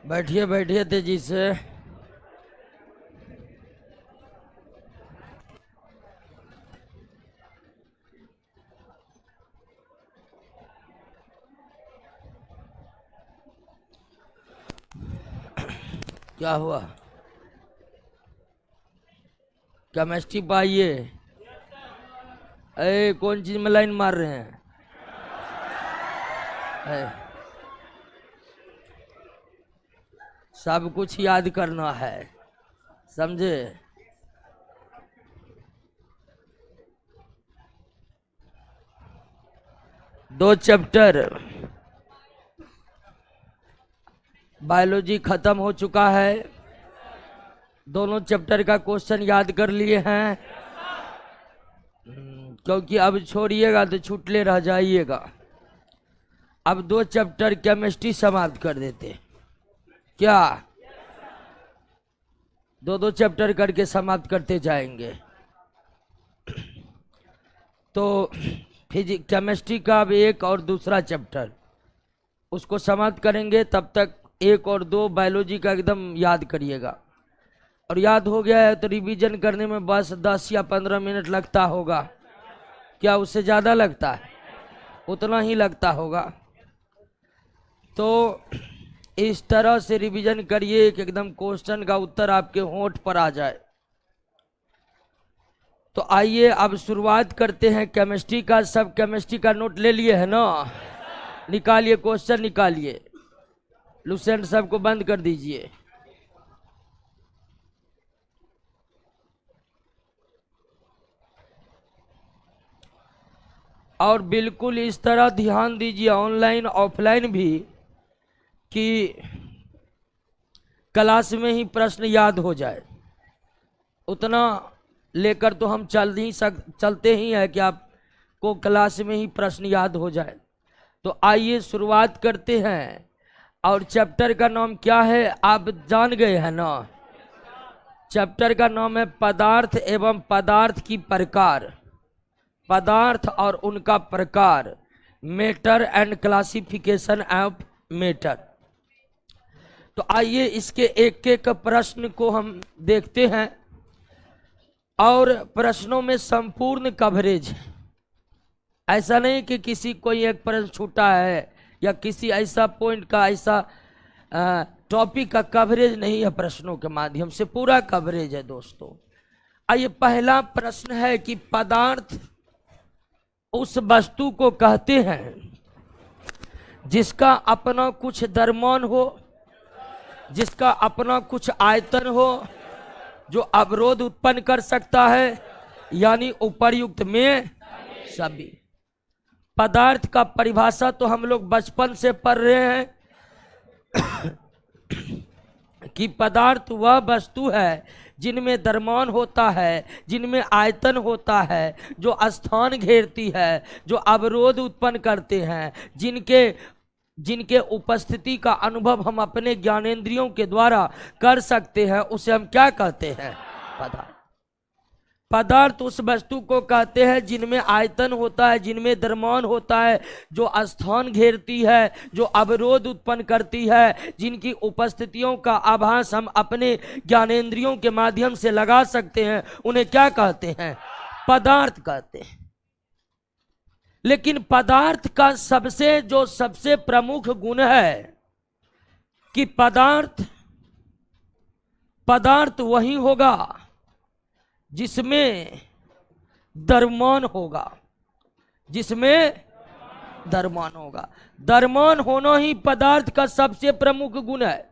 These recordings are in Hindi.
बैठिए बैठिए तेजी से। क्या हुआ? केमिस्ट्री पाइए। अरे कौन चीज में लाइन मार रहे हैं? सब कुछ याद करना है, समझे? दो चैप्टर बायोलॉजी खत्म हो चुका है। दोनों चैप्टर का क्वेश्चन याद कर लिए हैं। क्योंकि अब छोड़िएगा तो छुटले रह जाइएगा। अब दो चैप्टर केमिस्ट्री समाप्त कर देते क्या? दो दो चैप्टर करके समाप्त करते जाएंगे। तो फिजिक्स केमिस्ट्री का अब एक और दूसरा चैप्टर उसको समाप्त करेंगे। तब तक एक और दो बायोलॉजी का एकदम याद करिएगा। और याद हो गया है तो रिवीजन करने में बस 10 या 15 मिनट लगता होगा। क्या उससे ज़्यादा लगता है? उतना ही लगता होगा। तो इस तरह से रिवीजन करिए कि एकदम क्वेश्चन का उत्तर आपके होंठ पर आ जाए। तो आइए अब शुरुआत करते हैं केमिस्ट्री का। सब केमिस्ट्री का नोट ले लिए है ना? निकालिए, क्वेश्चन निकालिए। लुसेंट सबको बंद कर दीजिए। और बिल्कुल इस तरह ध्यान दीजिए, ऑनलाइन ऑफलाइन भी, कि क्लास में ही प्रश्न याद हो जाए। उतना लेकर तो हम चलते ही हैं कि आपको क्लास में ही प्रश्न याद हो जाए। तो आइए शुरुआत करते हैं। और चैप्टर का नाम क्या है आप जान गए हैं ना? चैप्टर का नाम है पदार्थ एवं पदार्थ की प्रकार। पदार्थ और उनका प्रकार, matter and classification of matter. तो आइए इसके एक एक प्रश्न को हम देखते हैं। और प्रश्नों में संपूर्ण कवरेज है। ऐसा नहीं कि किसी कोई एक प्रश्न छूटा है या किसी ऐसा पॉइंट का, ऐसा टॉपिक का कवरेज नहीं है। प्रश्नों के माध्यम से पूरा कवरेज है दोस्तों। आइए पहला प्रश्न है कि पदार्थ उस वस्तु को कहते हैं जिसका अपना कुछ द्रव्यमान हो, जिसका अपना कुछ आयतन हो, जो अवरोध उत्पन्न कर सकता है, यानी उपर्युक्त में सभी। पदार्थ का परिभाषा तो हम लोग बचपन से पढ़ रहे हैं कि पदार्थ वह वस्तु है जिनमें द्रव्यमान होता है, जिनमें आयतन होता है, जो स्थान घेरती है, जो अवरोध उत्पन्न करते हैं, जिनके उपस्थिति का अनुभव हम अपने ज्ञानेंद्रियों के द्वारा कर सकते हैं, उसे हम क्या कहते हैं? पदार्थ। पदार्थ उस वस्तु को कहते हैं जिनमें आयतन होता है, जिनमें द्रव्यमान होता है, जो स्थान घेरती है, जो अवरोध उत्पन्न करती है, जिनकी उपस्थितियों का आभास हम अपने ज्ञानेंद्रियों के माध्यम से लगा सकते हैं, उन्हें क्या कहते हैं? पदार्थ कहते हैं। लेकिन पदार्थ का सबसे प्रमुख गुण है कि पदार्थ वही होगा जिसमें द्रव्यमान होगा, जिसमें द्रव्यमान होगा। द्रव्यमान होना ही पदार्थ का सबसे प्रमुख गुण है।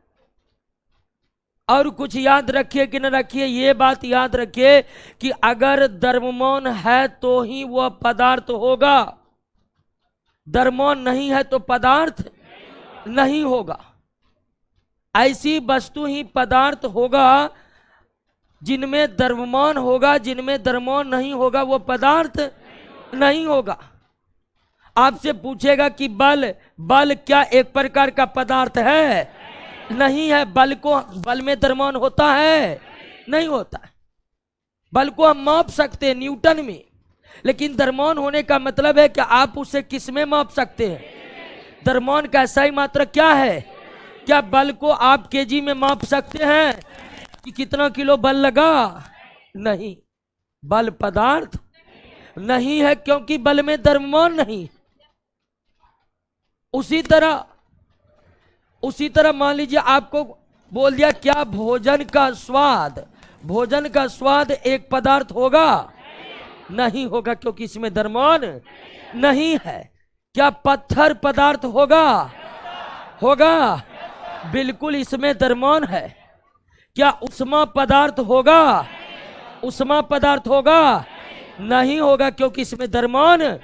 और कुछ याद रखिए कि न रखिए, ये बात याद रखिए कि अगर द्रव्यमान है तो ही वह पदार्थ होगा, द्रव्यमान नहीं है तो पदार्थ नहीं होगा। ऐसी वस्तु ही पदार्थ होगा जिनमें द्रव्यमान होगा, जिनमें द्रव्यमान नहीं होगा वो पदार्थ नहीं होगा। आपसे पूछेगा कि बल क्या एक प्रकार का पदार्थ है? नहीं है। बल में द्रव्यमान होता है? नहीं होता है। बल को हम माप सकते हैं न्यूटन में, लेकिन द्रव्यमान होने का मतलब है कि आप उसे किस में माप सकते हैं? द्रव्यमान का सही मात्रक क्या है? क्या बल को आप केजी में माप सकते हैं कि कितना किलो बल लगा? नहीं। बल पदार्थ नहीं है, क्योंकि बल में द्रव्यमान नहीं। उसी तरह मान लीजिए आपको बोल दिया क्या भोजन का स्वाद एक पदार्थ होगा? नहीं होगा, क्योंकि इसमें द्रव्यमान नहीं है। क्या पत्थर पदार्थ होगा? बिल्कुल, इसमें द्रव्यमान है। क्या उष्मा पदार्थ होगा? नहीं होगा, क्योंकि इसमें द्रव्यमान।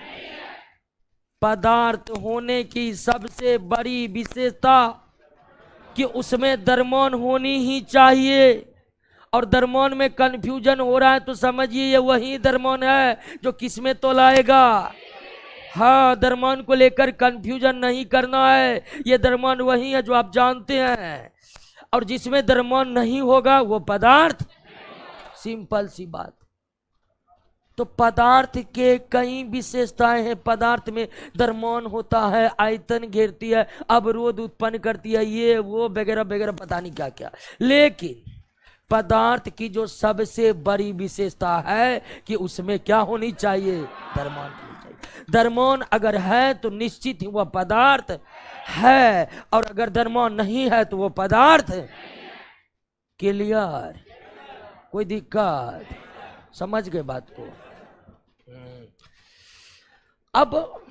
पदार्थ होने की सबसे बड़ी विशेषता कि उसमें द्रव्यमान होनी ही चाहिए, और द्रव्यमान में कंफ्यूजन हो रहा है तो समझिए ये वही द्रव्यमान है जो किसमें तोलाएगा। हाँ, द्रव्यमान को लेकर कंफ्यूजन नहीं करना है, ये द्रव्यमान वही है जो आप जानते हैं, और जिसमें द्रव्यमान नहीं होगा वो पदार्थ। सिंपल सी बात। तो पदार्थ के कई विशेषताएं हैं। पदार्थ में द्रव्यमान होता है, आयतन घेरती है, अवरोध उत्पन्न करती है, ये वो वगैरह वगैरह, पता नहीं क्या क्या। लेकिन पदार्थ की जो सबसे बड़ी विशेषता है कि उसमें क्या होनी चाहिए? द्रव्यमान होनी चाहिए। द्रव्यमान अगर है तो निश्चित ही वह पदार्थ है, और अगर द्रव्यमान नहीं है तो वो पदार्थ। क्लियर? कोई दिक्कत? समझ गए बात को? अब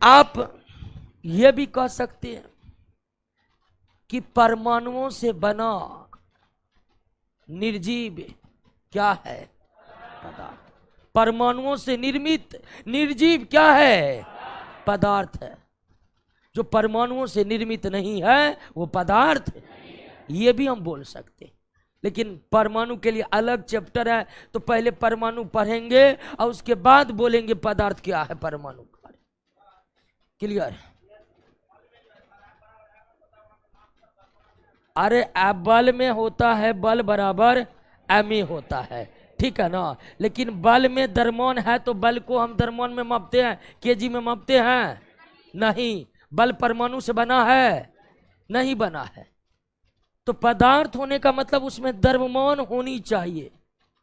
आप ये भी कह सकते हैं कि परमाणुओं से बना निर्जीव क्या है? पदार्थ। परमाणुओं से निर्मित निर्जीव क्या है? पदार्थ है। जो परमाणुओं से निर्मित नहीं है वो पदार्थ। ये भी हम बोल सकते हैं, लेकिन परमाणु के लिए अलग चैप्टर है, तो पहले परमाणु पढ़ेंगे और उसके बाद बोलेंगे पदार्थ क्या है परमाणु का। क्लियर? अरे बल में होता है, बल बराबर एम होता है, ठीक है ना। लेकिन बल में द्रव्यमान है तो बल को हम द्रव्यमान में मापते हैं, केजी में मापते हैं? नहीं। बल परमाणु से बना है? नहीं बना है। तो पदार्थ होने का मतलब उसमें द्रव्यमान होनी चाहिए।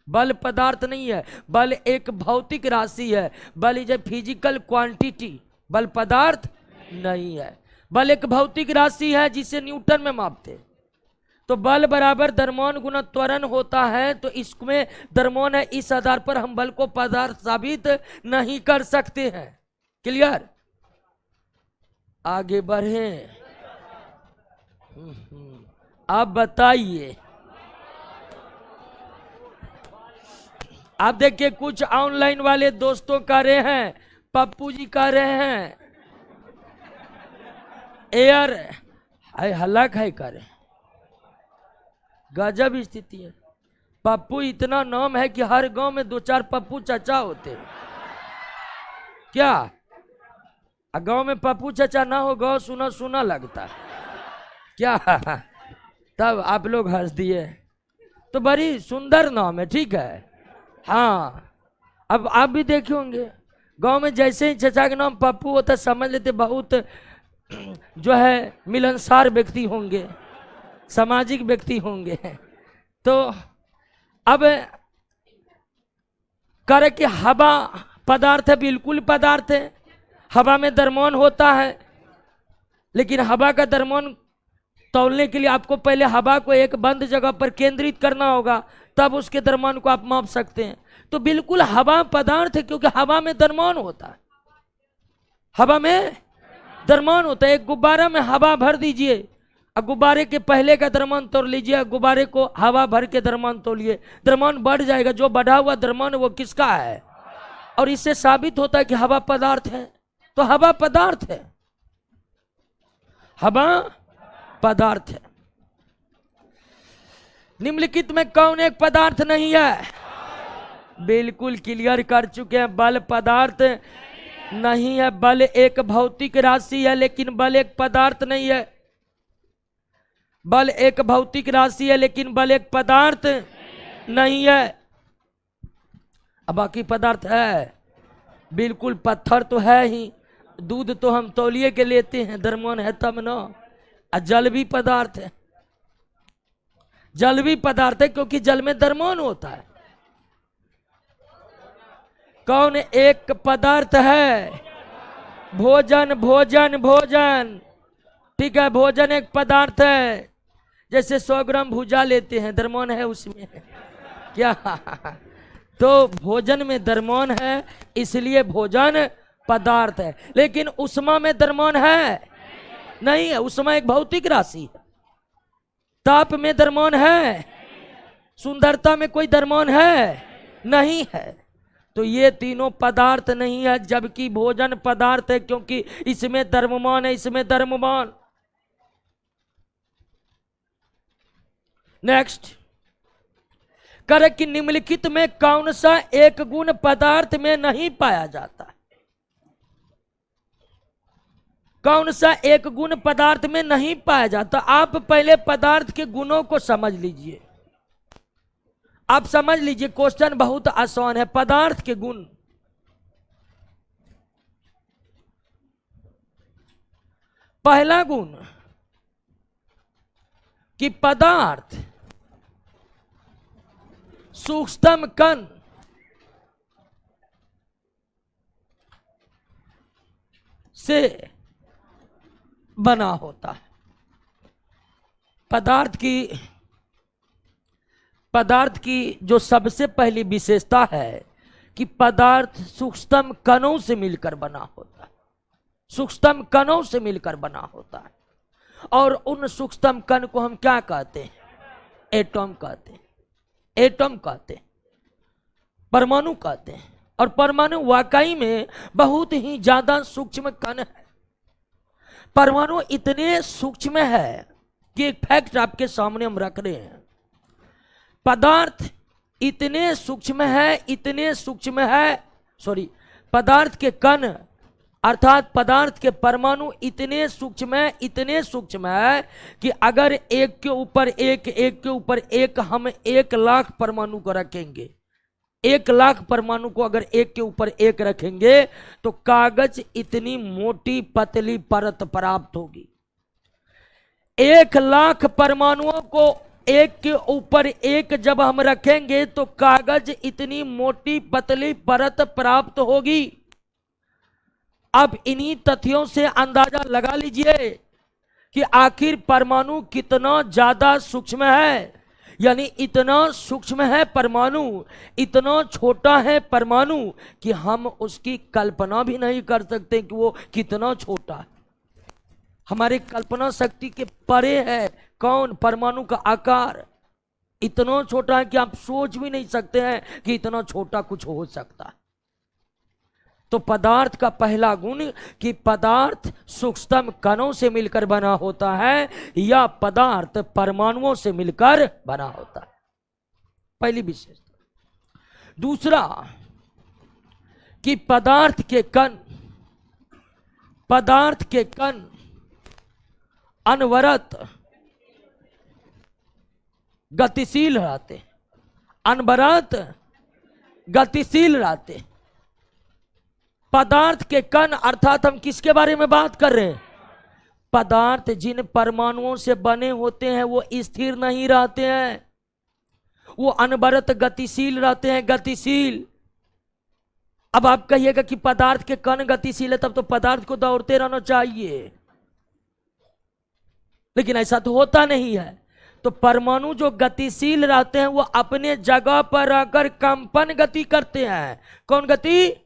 बल पदार्थ नहीं है, बल एक भौतिक राशि है। बल इज ए फिजिकल क्वांटिटी, बल पदार्थ नहीं है। बल एक भौतिक राशि है जिसे न्यूटन में मापते। तो बल बराबर द्रव्यमान गुना त्वरण होता है, तो इसमें द्रव्यमान है, इस आधार पर हम बल को पदार्थ साबित नहीं कर सकते हैं। क्लियर? आगे बढ़े। आप बताइए। आप देखिए कुछ ऑनलाइन वाले दोस्तों कह रहे हैं, पप्पू जी कह रहे हैं एयर हल्ला खाई करे। गजब स्थिति है। पप्पू इतना नाम है कि हर गांव में 2-4 पप्पू चाचा होते हैं। क्या गांव में पप्पू चाचा ना हो, गांव सुना सुना लगता है क्या? तब आप लोग हंस दिए। तो बड़ी सुंदर नाम है, ठीक है। हाँ, अब आप भी देखे होंगे गांव में जैसे ही चचा का नाम पप्पू होता समझ लेते बहुत जो है मिलनसार व्यक्ति होंगे, सामाजिक व्यक्ति होंगे। तो अब करे कि हवा पदार्थ है, बिल्कुल पदार्थ है। हवा में द्रव्यमान होता है, लेकिन हवा का द्रव्यमान तौलने के लिए आपको पहले हवा को एक बंद जगह पर केंद्रित करना होगा, तब उसके द्रव्यमान को आप माप सकते हैं। तो बिल्कुल हवा पदार्थ है, क्योंकि हवा में द्रव्यमान होता है। हवा में द्रव्यमान होता है। एक गुब्बारा में हवा भर दीजिए, अब गुब्बारे के पहले का द्रव्यमान तोड़ लीजिए, गुब्बारे को हवा भर के द्रव्यमान तोलिए, द्रव्यमान बढ़ जाएगा। जो बढ़ा हुआ द्रव्यमान वो किसका है? और इससे साबित होता है कि हवा पदार्थ है। तो हवा पदार्थ है, हवा पदार्थ है। निम्नलिखित में कौन एक पदार्थ नहीं है? बिल्कुल क्लियर कर चुके हैं, बल पदार्थ नहीं है। बल एक भौतिक राशि है, लेकिन बल एक पदार्थ नहीं है। बल एक भौतिक राशि है, लेकिन बल एक पदार्थ नहीं है। अब बाकी पदार्थ है, बिल्कुल पत्थर तो है ही। दूध तो हम तौलिए के लेते हैं, द्रव्यमान है तब ना। और जल भी पदार्थ है। जल भी पदार्थ है क्योंकि जल में द्रव्यमान होता है। कौन एक पदार्थ है? भोजन भोजन भोजन। ठीक है, भोजन एक पदार्थ है। जैसे 100 ग्राम भुजा लेते हैं, द्रव्यमान है उसमें क्या? तो भोजन में द्रव्यमान है, इसलिए भोजन पदार्थ है। लेकिन उष्मा में द्रव्यमान है? नहीं है। उष्मा एक भौतिक राशि है। ताप में द्रव्यमान है? सुंदरता में कोई द्रव्यमान है? नहीं है। तो ये तीनों पदार्थ नहीं है, जबकि भोजन पदार्थ है क्योंकि इसमें द्रव्यमान है, इसमें द्रव्यमान। नेक्स्ट, करे कि निम्नलिखित में कौन सा एक गुण पदार्थ में नहीं पाया जाता? कौन सा एक गुण पदार्थ में नहीं पाया जाता? आप पहले पदार्थ के गुणों को समझ लीजिए। आप समझ लीजिए, क्वेश्चन बहुत आसान है। पदार्थ के गुण, पहला गुण कि पदार्थ सूक्ष्मतम कण से बना होता है। पदार्थ की जो सबसे पहली विशेषता है कि पदार्थ सूक्ष्मतम कणों से मिलकर बना होता है। सूक्ष्मतम कणों से मिलकर बना होता है। और उन सूक्ष्मतम कण को हम क्या कहते हैं? एटॉम कहते हैं। एटॉम कहते हैं, परमाणु कहते हैं। और परमाणु वाकई में बहुत ही ज्यादा सूक्ष्म कण है। परमाणु इतने सूक्ष्म है कि एक फैक्ट आपके सामने हम रख रहे हैं। पदार्थ इतने सूक्ष्म है, पदार्थ के कण अर्थात पदार्थ के परमाणु इतने सूक्ष्म है कि अगर एक के ऊपर एक हम 1,00,000 परमाणु को रखेंगे, 1,00,000 परमाणु को अगर एक के ऊपर एक रखेंगे तो कागज इतनी मोटी पतली परत प्राप्त होगी। 1,00,000 परमाणुओं को एक के ऊपर एक जब हम रखेंगे तो कागज इतनी मोटी पतली परत प्राप्त होगी। अब इन्हीं तथ्यों से अंदाजा लगा लीजिए कि आखिर परमाणु कितना ज्यादा सूक्ष्म है। यानी इतना सूक्ष्म है परमाणु, इतना छोटा है परमाणु कि हम उसकी कल्पना भी नहीं कर सकते कि वो कितना छोटा है। हमारी कल्पना शक्ति के परे है। कौन? परमाणु का आकार इतना छोटा है कि आप सोच भी नहीं सकते हैं कि इतना छोटा कुछ हो सकता है। तो पदार्थ का पहला गुण कि पदार्थ सूक्ष्मतम कणों से मिलकर बना होता है या पदार्थ परमाणुओं से मिलकर बना होता है, पहली विशेषता। दूसरा कि पदार्थ के कण अनवरत गतिशील रहते, अनवरत गतिशील रहते। पदार्थ के कण अर्थात हम किसके बारे में बात कर रहे हैं? पदार्थ जिन परमाणुओं से बने होते हैं वो स्थिर नहीं रहते हैं, वो अनवरत गतिशील रहते हैं, गतिशील। अब आप कहिएगा कि पदार्थ के कण गतिशील है, तब तो पदार्थ को दौड़ते रहना चाहिए, लेकिन ऐसा तो होता नहीं है। तो परमाणु जो गतिशील रहते हैं वो अपने जगह पर रहकर कंपन गति करते हैं। कौन गति?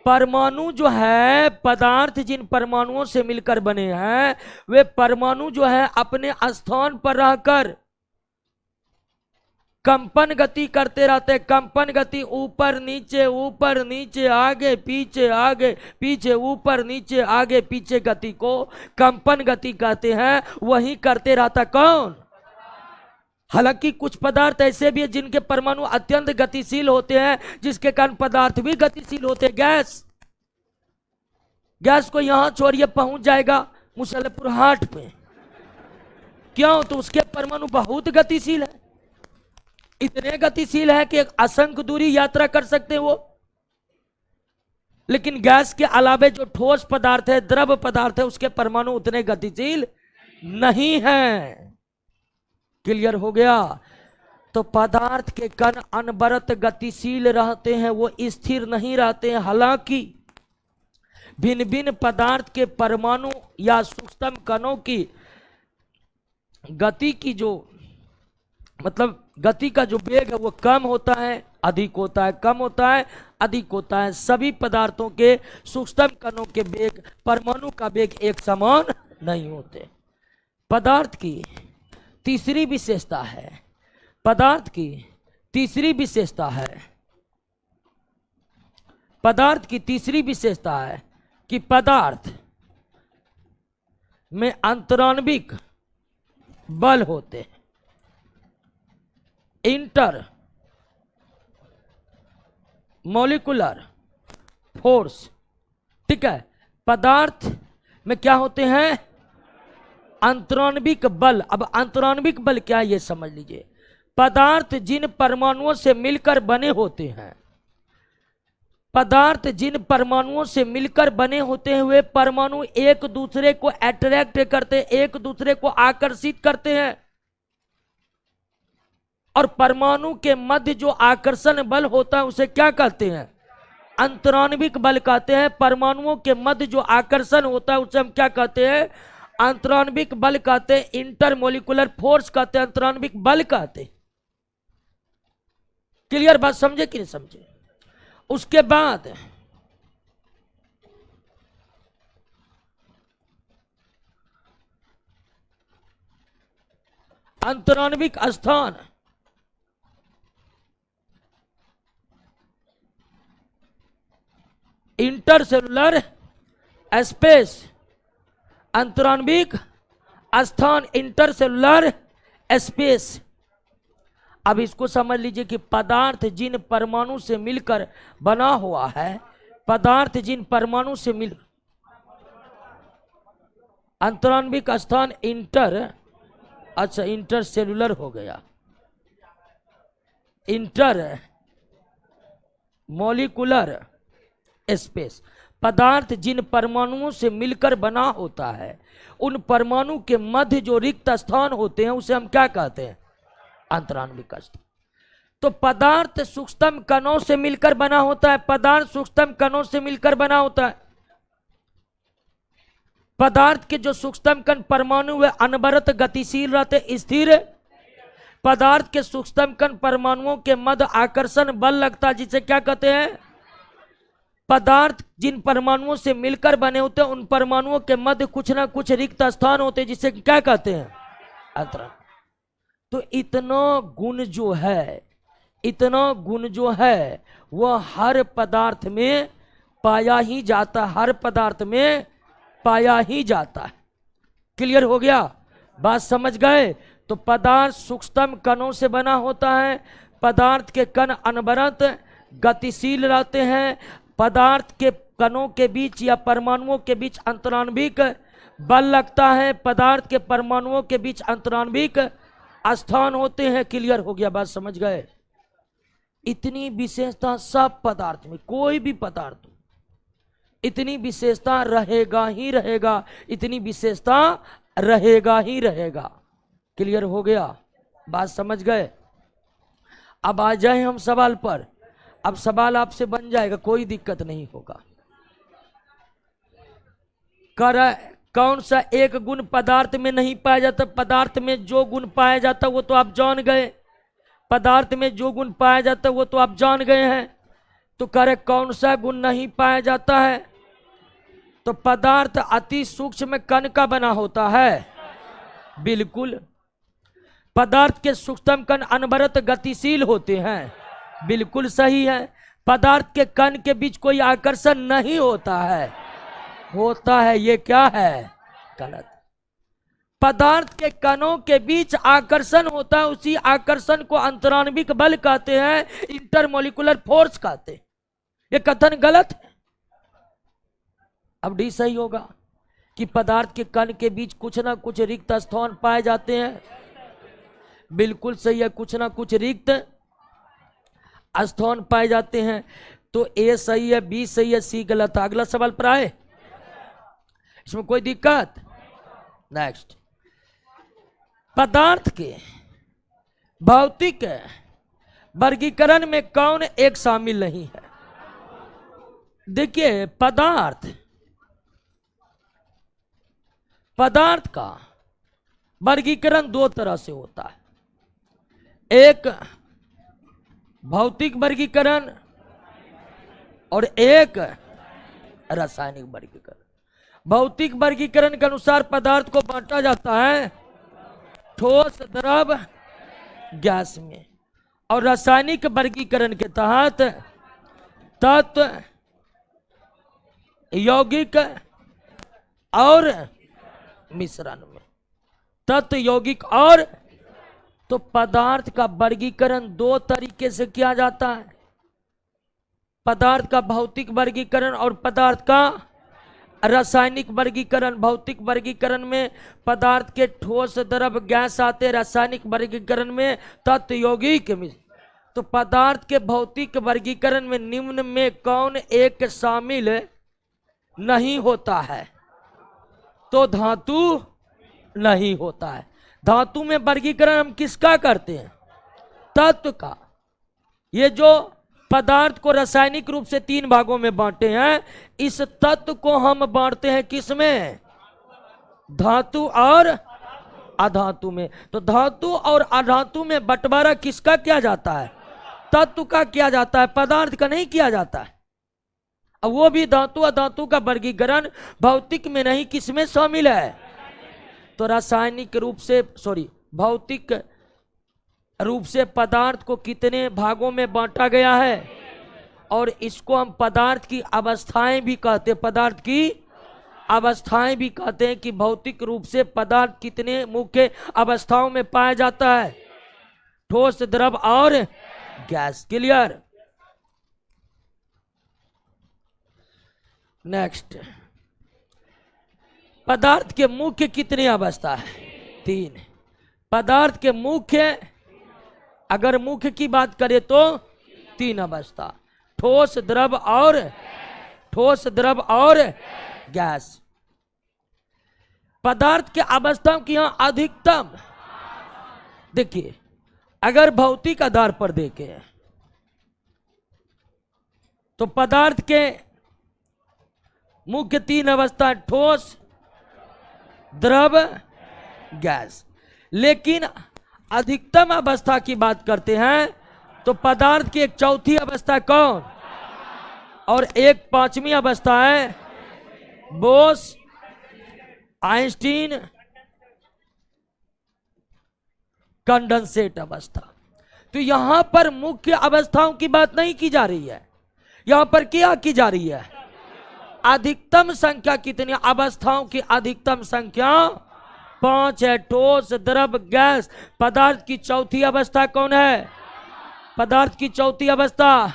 परमाणु जो है, पदार्थ जिन परमाणुओं से मिलकर बने हैं वे परमाणु जो है अपने स्थान पर रहकर कंपन गति करते रहते हैं। कंपन गति ऊपर नीचे आगे पीछे ऊपर नीचे आगे पीछे गति को कंपन गति कहते हैं। वही करते रहता कौन? हालांकि कुछ पदार्थ ऐसे भी है जिनके परमाणु अत्यंत गतिशील होते हैं, जिसके कारण पदार्थ भी गतिशील होते हैं। गैस को यहां छोड़िए, पहुंच जाएगा मुसल्लपुर हाट पे। क्यों? तो उसके परमाणु बहुत गतिशील है, इतने गतिशील है कि असंख्य दूरी यात्रा कर सकते हैं वो। लेकिन गैस के अलावे जो ठोस पदार्थ है, द्रव पदार्थ है, उसके परमाणु उतने गतिशील नहीं है। क्लियर हो गया। तो पदार्थ के कण अनवरत गतिशील रहते हैं, वो स्थिर नहीं रहते हैं। हालांकि भिन्न भिन्न पदार्थ के परमाणु या सूक्ष्म कणों की गति की जो मतलब गति का जो वेग है वो कम होता है, अधिक होता है, कम होता है, अधिक होता है। सभी पदार्थों के सूक्ष्म कणों के वेग, परमाणु का वेग एक समान नहीं होते। पदार्थ की तीसरी विशेषता है, पदार्थ की तीसरी विशेषता है, पदार्थ की तीसरी विशेषता है कि पदार्थ में अंतराण्विक बल होते हैं, इंटर मॉलिक्यूलर फोर्स। ठीक है, पदार्थ में क्या होते हैं? अंतराण्विक बल। अब अंतराण्विक बल क्या है ये समझ लीजिए। पदार्थ जिन परमाणुओं से मिलकर बने होते हैं, पदार्थ जिन परमाणुओं से मिलकर बने होते हैं वे परमाणु एक दूसरे को अट्रैक्ट करते, एक दूसरे को आकर्षित करते हैं। और परमाणु के मध्य जो आकर्षण बल होता है उसे क्या कहते हैं? अंतराण्विक बल कहते हैं। परमाणुओं के मध्य जो आकर्षण होता है उसे हम क्या कहते हैं? अंतराण्विक बल कहते हैं, इंटरमोलिकुलर फोर्स कहते हैं, अंतराण्विक बल कहते हैं। क्लियर बात समझे कि नहीं समझे? उसके बाद अंतराण्विक स्थान, इंटरसेलुलर स्पेस, अंतराण्विक स्थान, इंटरसेलुलर स्पेस। अब इसको समझ लीजिए कि पदार्थ जिन परमाणु से मिलकर बना हुआ है, पदार्थ जिन परमाणु से मिल, अंतराण्विक स्थान अच्छा इंटरसेलुलर हो गया, इंटर मॉलिक्यूलर स्पेस। पदार्थ जिन परमाणुओं से मिलकर बना होता है उन परमाणु के मध्य जो रिक्त स्थान होते हैं उसे हम क्या कहते हैं? अंतराण्विक स्थान। तो पदार्थ सूक्ष्म कणों से मिलकर बना होता है, पदार्थ सूक्ष्म कणों से मिलकर बना होता है। पदार्थ के जो सूक्ष्म कण परमाणु वे अनवरत गतिशील रहते, स्थिर। पदार्थ के सूक्ष्म कण परमाणुओं के मध्य आकर्षण बल लगता है, जिसे क्या कहते हैं? पदार्थ जिन परमाणुओं से मिलकर बने होते हैं उन परमाणुओं के मध्य कुछ ना कुछ रिक्त स्थान होते हैं, जिसे क्या कहते हैं? अंतराण। तो इतना गुण जो है, इतना गुण जो है वह हर पदार्थ में पाया ही जाता है, हर पदार्थ में पाया ही जाता है। क्लियर हो गया? बात समझ गए? तो पदार्थ सूक्ष्म कणों से बना होता है, पदार्थ के कण अनवरत गतिशील रहते हैं, पदार्थ के कणों के बीच या परमाणुओं के बीच अंतराण्विक बल लगता है, पदार्थ के परमाणुओं के बीच अंतराण्विक स्थान होते हैं। क्लियर हो गया? बात समझ गए? इतनी विशेषता सब पदार्थ में, कोई भी पदार्थ इतनी विशेषता रहेगा ही रहेगा, इतनी विशेषता रहेगा ही रहेगा। क्लियर हो गया? बात समझ गए? अब आ जाए हम सवाल पर। अब सवाल आपसे बन जाएगा, कोई दिक्कत नहीं होगा। कौन सा एक गुण पदार्थ में नहीं पाया जाता? पदार्थ में जो गुण पाया जाता वो तो आप जान गए, पदार्थ में जो गुण पाया जाता वो तो आप जान गए हैं। तो करे कौन सा गुण नहीं पाया जाता है? तो पदार्थ अति सूक्ष्म कण का बना होता है। बिल्कुल। पदार्थ के सूक्ष्म कण अनवरत गतिशील होते हैं। बिल्कुल सही है। पदार्थ के कण के बीच कोई आकर्षण नहीं होता है, होता है, ये क्या है? गलत। पदार्थ के कणों के बीच आकर्षण होता है, उसी आकर्षण को अंतराण्विक बल कहते हैं, इंटरमोलिकुलर फोर्स कहते हैं। ये कथन गलत है। अब डी सही होगा कि पदार्थ के कण के बीच कुछ ना कुछ रिक्त स्थान पाए जाते हैं। बिल्कुल सही है, कुछ ना कुछ रिक्त स्थान पाए जाते हैं। तो ए सही है, बी सही है, सी गलत है। अगला सवाल पर आए, इसमें कोई दिक्कत? नेक्स्ट, पदार्थ के भौतिक वर्गीकरण में कौन एक शामिल नहीं है? देखिए, पदार्थ का वर्गीकरण दो तरह से होता है। एक भौतिक वर्गीकरण और एक रासायनिक वर्गीकरण। भौतिक वर्गीकरण के अनुसार पदार्थ को बांटा जाता है ठोस, द्रव, गैस में, और रासायनिक वर्गीकरण के तहत तत्व, यौगिक और मिश्रण में। तत्व, यौगिक और, तो पदार्थ का वर्गीकरण दो तरीके से किया जाता है, पदार्थ का भौतिक वर्गीकरण और पदार्थ का रासायनिक वर्गीकरण। भौतिक वर्गीकरण में पदार्थ के ठोस, द्रव, गैस आते, रासायनिक वर्गीकरण में तत्व, यौगिक। तो पदार्थ के भौतिक वर्गीकरण में निम्न में कौन एक शामिल नहीं होता है? तो धातु नहीं होता है। धातु में वर्गीकरण हम किसका करते हैं? तत्व का। ये जो पदार्थ को रासायनिक रूप से तीन भागों में बांटे हैं, इस तत्व को हम बांटते हैं किसमें? धातु और अधातु में। तो धातु और अधातु में बंटवारा किसका किया जाता है? तत्व का किया जाता है, पदार्थ का नहीं किया जाता है। अब वो भी धातु अधातु का वर्गीकरण भौतिक में नहीं, किसमें शामिल है? तो रासायनिक रूप से, भौतिक रूप से पदार्थ को कितने भागों में बांटा गया है, और इसको हम पदार्थ की अवस्थाएं भी कहते हैं। पदार्थ की अवस्थाएं भी कहते हैं कि भौतिक रूप से पदार्थ कितने मुख्य अवस्थाओं में पाया जाता है? ठोस, द्रव और गैस। क्लियर? नेक्स्ट, पदार्थ के मुख्य कितनी अवस्था है? तीन। पदार्थ के मुख्य, अगर मुख्य की बात करें तो तीन अवस्था, ठोस, द्रव और गैस। पदार्थ के अवस्थाओं की यहां अधिकतम, देखिए, अगर भौतिक आधार पर देखें तो पदार्थ के मुख्य तीन अवस्था, ठोस, द्रव, गैस। लेकिन अधिकतम अवस्था की बात करते हैं तो पदार्थ की एक चौथी अवस्था कौन, और एक पांचवी अवस्था है बोस आइंस्टीन कंडेंसेट अवस्था। तो यहां पर मुख्य अवस्थाओं की बात नहीं की जा रही है, यहां पर क्या की जा रही है? अधिकतम संख्या कितनी? अवस्थाओं की अधिकतम संख्या 5 है। ठोस, द्रव, गैस। पदार्थ की चौथी अवस्था कौन है? पदार्थ की चौथी अवस्था।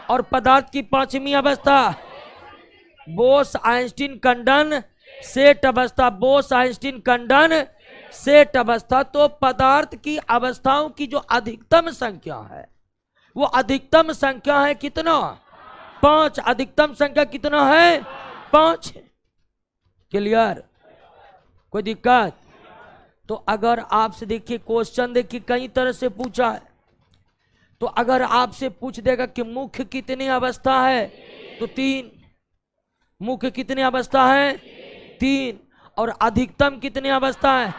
और पदार्थ की पांचवी अवस्था बोस आइंस्टीन कंडेंसेट अवस्था। बोस आइंस्टीन कंडेंसेट अवस्था। तो पदार्थ की अवस्थाओं की जो अधिकतम संख्या है, वो अधिकतम संख्या है कितना? 5। अधिकतम संख्या कितना है? 5। क्लियर? कोई दिक्कत? तो अगर आपसे देखिए क्वेश्चन, देखिए कई तरह से पूछा है, तो अगर आपसे पूछ देगा कि मुख्य कितनी अवस्था है, तो 3। मुख्य कितनी अवस्था है? 3। और अधिकतम कितनी अवस्था है?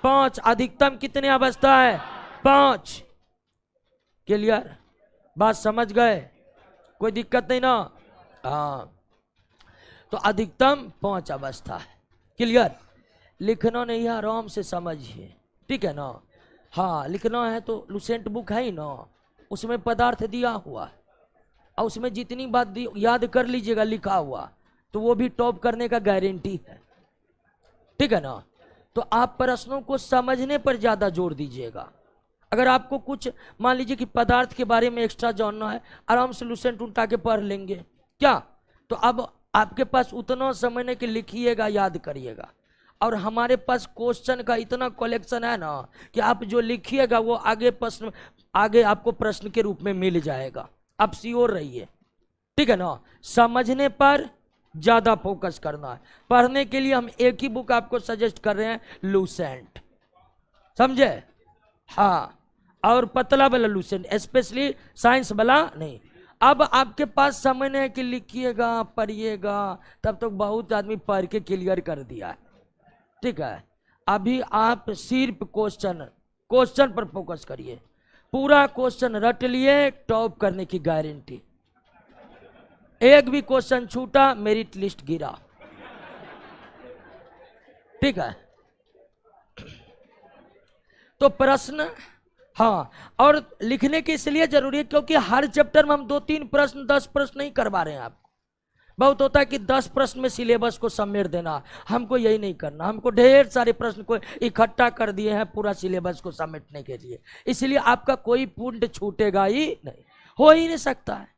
5। अधिकतम कितनी अवस्था है? 5। क्लियर? बात समझ गए? कोई दिक्कत नहीं ना? हाँ, तो अधिकतम 5 अवस्था है। क्लियर? लिखना नहीं है, आराम से समझिए, ठीक है ना? हाँ, लिखना है तो लुसेंट बुक है ही ना, उसमें पदार्थ दिया हुआ है, और उसमें जितनी बात याद कर लीजिएगा लिखा हुआ, तो वो भी टॉप करने का गारंटी है, ठीक है ना? तो आप प्रश्नों को समझने पर ज्यादा जोर दीजिएगा। अगर आपको कुछ मान लीजिए कि पदार्थ के बारे में एक्स्ट्रा जानना है, आराम से लुसेंट उठा के पढ़ लेंगे क्या? तो अब आपके पास उतना समय नहीं कि लिखिएगा, याद करिएगा। और हमारे पास क्वेश्चन का इतना कलेक्शन है ना कि आप जो लिखिएगा वो आगे आपको प्रश्न के रूप में मिल जाएगा। आप श्योर रहिए, ठीक है ना? समझने पर ज्यादा फोकस करना है। पढ़ने के लिए हम एक ही बुक आपको सजेस्ट कर रहे हैं, लुसेंट। समझे? हाँ, और पतला वाला लूसेंट, स्पेशली साइंस वाला नहीं। अब आपके पास समय नहीं है कि लिखिएगा पढ़िएगा, तब तक बहुत आदमी पढ़ के क्लियर कर दिया है। ठीक है, अभी आप सिर्फ क्वेश्चन पर फोकस करिए। पूरा क्वेश्चन रट लिए, टॉप करने की गारंटी। एक भी क्वेश्चन छूटा, मेरिट लिस्ट गिरा। ठीक है, तो प्रश्न, हाँ, और लिखने के इसलिए जरूरी है क्योंकि हर चैप्टर में हम 2-3 प्रश्न 10 प्रश्न नहीं करवा रहे हैं आपको। बहुत होता है कि 10 प्रश्न में सिलेबस को समेट देना, हमको यही नहीं करना। हमको ढेर सारे प्रश्न को इकट्ठा कर दिए हैं पूरा सिलेबस को समेटने के लिए, इसलिए आपका कोई पॉइंट छूटेगा ही नहीं, हो ही नहीं सकता है।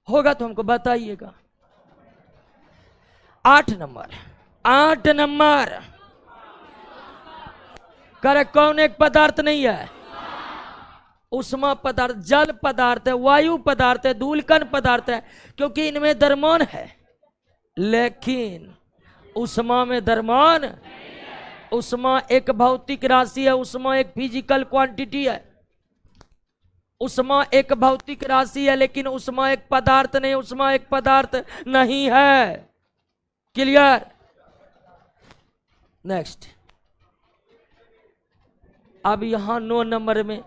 होगा तो हमको बताइएगा। 8 नंबर करे कौन एक पदार्थ नहीं है? उष्मा पदार्थ, जल पदार्थ है, वायु पदार्थ है, धूलकण पदार्थ है, क्योंकि इनमें द्रव्यमान है। लेकिन उष्मा में द्रव्यमान, उष्मा एक भौतिक राशि है, उष्मा एक फिजिकल क्वांटिटी है। उष्मा एक भौतिक राशि है, लेकिन उष्मा एक पदार्थ नहीं, उष्मा एक पदार्थ नहीं है। क्लियर? नेक्स्ट, अब यहां 9 नंबर में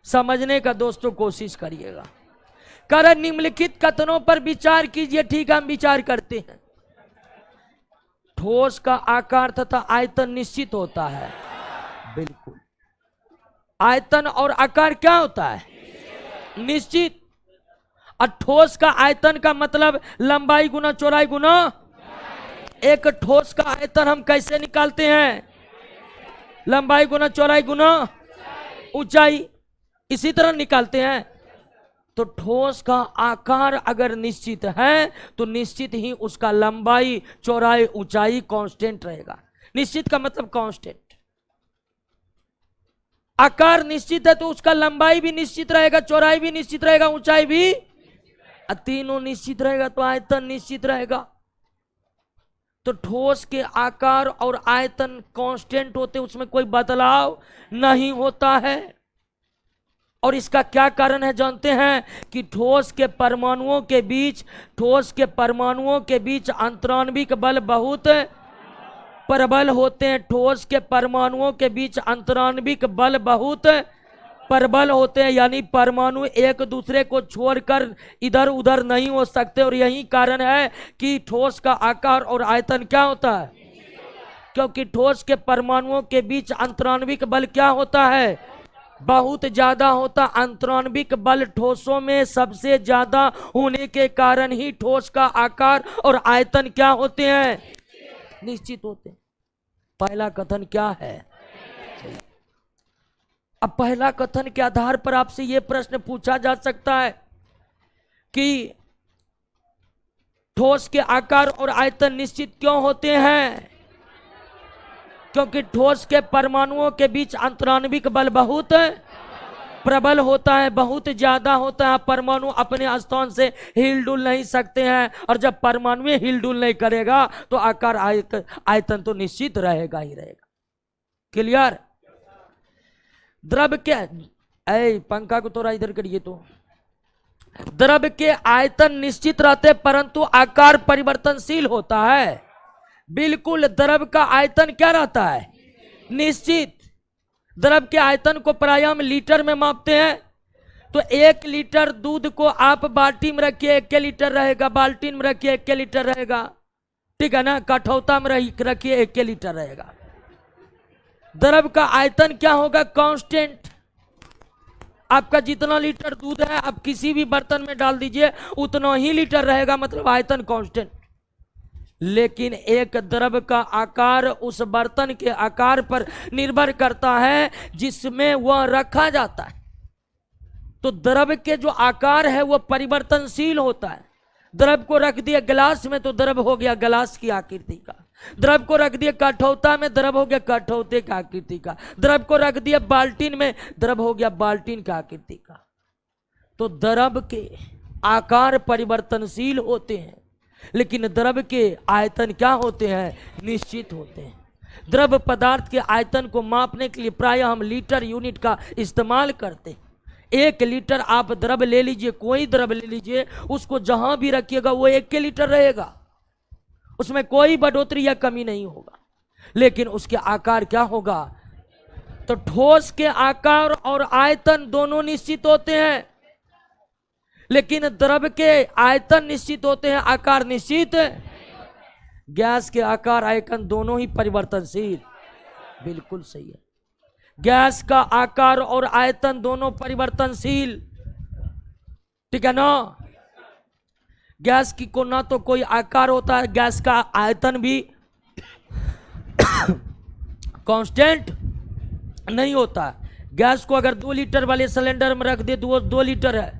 समझने का दोस्तों कोशिश करिएगा। कर निम्नलिखित कथनों पर विचार कीजिए। ठीक है, हम विचार करते हैं। ठोस का आकार तथा आयतन निश्चित होता है। बिल्कुल, आयतन और आकार क्या होता है? निश्चित। और ठोस का आयतन का मतलब लंबाई गुना चौड़ाई गुना। एक ठोस का आयतन हम कैसे निकालते हैं? लंबाई गुना चौड़ाई गुना ऊंचाई, इसी तरह निकालते हैं। तो ठोस का आकार अगर निश्चित है तो निश्चित ही उसका लंबाई चौड़ाई ऊंचाई कांस्टेंट रहेगा। निश्चित का मतलब कांस्टेंट। आकार निश्चित है तो उसका लंबाई भी निश्चित रहेगा, चौड़ाई भी निश्चित रहेगा, ऊंचाई भी, तीनों निश्चित रहेगा तो आयतन निश्चित रहेगा। तो ठोस के आकार और आयतन कांस्टेंट होते, उसमें कोई बदलाव नहीं होता है। और इसका क्या कारण है जानते हैं? कि ठोस के परमाणुओं के बीच अंतराण्विक बल बहुत प्रबल होते हैं। ठोस के परमाणुओं के बीच अंतराण्विक बल बहुत प्रबल होते हैं, यानी परमाणु एक दूसरे को छोड़कर इधर उधर नहीं हो सकते। और यही कारण है कि ठोस का आकार और आयतन क्या होता है? क्योंकि ठोस के परमाणुओं के बीच अंतराण्विक बल क्या होता है? बहुत ज्यादा होता। अंतराण्विक बल ठोसों में सबसे ज्यादा होने के कारण ही ठोस का आकार और आयतन क्या होते हैं? निश्चित होते हैं। पहला कथन क्या है? अब पहला कथन के आधार पर आपसे यह प्रश्न पूछा जा सकता है कि ठोस के आकार और आयतन निश्चित क्यों होते हैं? क्योंकि ठोस के परमाणुओं के बीच अंतराण्विक बल बहुत प्रबल होता है, बहुत ज्यादा होता है। परमाणु अपने स्थान से हिल डुल नहीं सकते हैं, और जब परमाणु हिल डुल नहीं करेगा तो आकार आयतन तो निश्चित रहेगा ही रहेगा। क्लियर? द्रव के, पंखा को थोड़ा इधर करिए। तो द्रव के आयतन निश्चित रहते परंतु आकार परिवर्तनशील होता है। बिल्कुल, द्रव का आयतन क्या रहता है? निश्चित। द्रव के आयतन को प्रायः हम लीटर में मापते हैं। तो 1 लीटर दूध को आप बाल्टी में रखिए 1 लीटर रहेगा, बाल्टी में रखिए 1 लीटर रहेगा, ठीक है ना। कठौता में रखिए 1 लीटर रहेगा। द्रव का आयतन क्या होगा? कांस्टेंट। आपका जितना लीटर दूध है आप किसी भी बर्तन में डाल दीजिए उतना ही लीटर रहेगा, मतलब आयतन कांस्टेंट। लेकिन एक द्रव का आकार उस बर्तन के आकार पर निर्भर करता है जिसमें वह रखा जाता है। तो द्रव के जो आकार है वह परिवर्तनशील होता है। द्रव को रख दिया गिलास में तो द्रव हो गया गिलास की आकृति का। द्रव को रख दिया कठौता में, द्रव हो गया कठौते का आकृति का। द्रव को रख दिया बाल्टीन में, द्रव हो गया बाल्टीन का आकृति का। तो द्रव के आकार परिवर्तनशील होते हैं, लेकिन द्रव के आयतन क्या होते हैं? निश्चित होते हैं। द्रव पदार्थ के आयतन को मापने के लिए प्रायः हम लीटर यूनिट का इस्तेमाल करते हैं। 1 लीटर आप द्रव ले लीजिए, कोई द्रव ले लीजिए, उसको जहां भी रखिएगा वो 1 लीटर रहेगा, उसमें कोई बढ़ोतरी या कमी नहीं होगा। लेकिन उसके आकार क्या होगा? तो ठोस के आकार और आयतन दोनों निश्चित होते हैं, लेकिन द्रव के आयतन निश्चित होते हैं, आकार निश्चित। गैस के आकार आयतन दोनों ही परिवर्तनशील। बिल्कुल सही है, गैस का आकार और आयतन दोनों परिवर्तनशील, ठीक है ना। गैस की को ना तो कोई आकार होता है, गैस का आयतन भी कांस्टेंट नहीं होता है। गैस को अगर 2 लीटर वाले सिलेंडर में रख दे तो वो 2 लीटर है,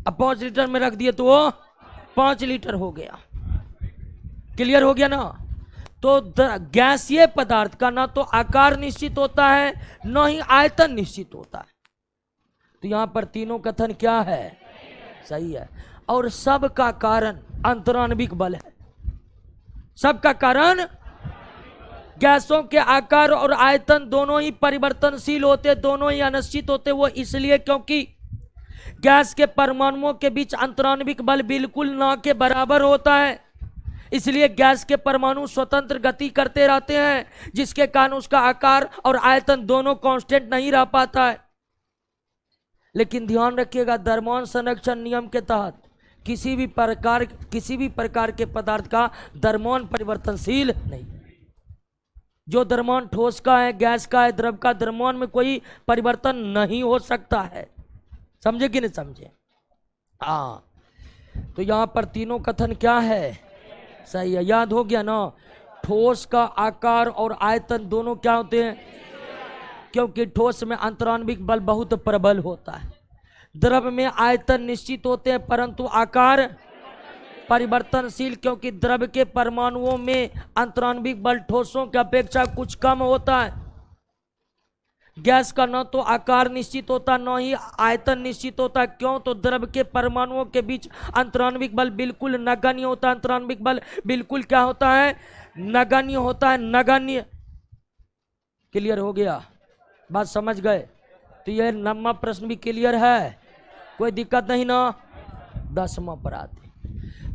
अब 5 लीटर में रख दिए तो वो 5 लीटर हो गया। क्लियर हो गया ना। तो गैसीय पदार्थ का ना तो आकार निश्चित होता है, न ही आयतन निश्चित होता है। तो यहां पर तीनों कथन क्या है? सही है। और सब का कारण अंतराण्विक बल है। सब का कारण, गैसों के आकार और आयतन दोनों ही परिवर्तनशील होते, दोनों ही अनिश्चित होते। वो इसलिए क्योंकि गैस के परमाणुओं के बीच अंतराण्विक बल बिल्कुल ना के बराबर होता है, इसलिए गैस के परमाणु स्वतंत्र गति करते रहते हैं, जिसके कारण उसका आकार और आयतन दोनों कांस्टेंट नहीं रह पाता है। लेकिन ध्यान रखिएगा, द्रव्यमान संरक्षण नियम के तहत किसी भी प्रकार के पदार्थ का द्रव्यमान परिवर्तनशील नहीं। जो द्रव्यमान ठोस का है, गैस का है, द्रव का, द्रव्यमान में कोई परिवर्तन नहीं हो सकता है। समझे कि नहीं समझे? हाँ। तो यहां पर तीनों कथन क्या है? सही है। याद हो गया ना। ठोस का आकार और आयतन दोनों क्या होते हैं? क्योंकि ठोस में अंतराण्विक बल बहुत प्रबल होता है, द्रव में आयतन निश्चित होते हैं परंतु आकार परिवर्तनशील, क्योंकि द्रव के परमाणुओं में अंतराण्विक बल ठोसों की अपेक्षा कुछ कम होता है। गैस का न तो आकार निश्चित होता न ही आयतन निश्चित होता। क्यों? तो द्रव के परमाणुओं के बीच अंतराण्विक बल बिल्कुल नगण्य होता है। अंतराण्विक बल बिल्कुल क्या होता है? नगण्य होता है, नगण्य। क्लियर हो गया? बात समझ गए? तो यह 9वां प्रश्न भी क्लियर है, कोई दिक्कत नहीं ना। 10वां पर आते,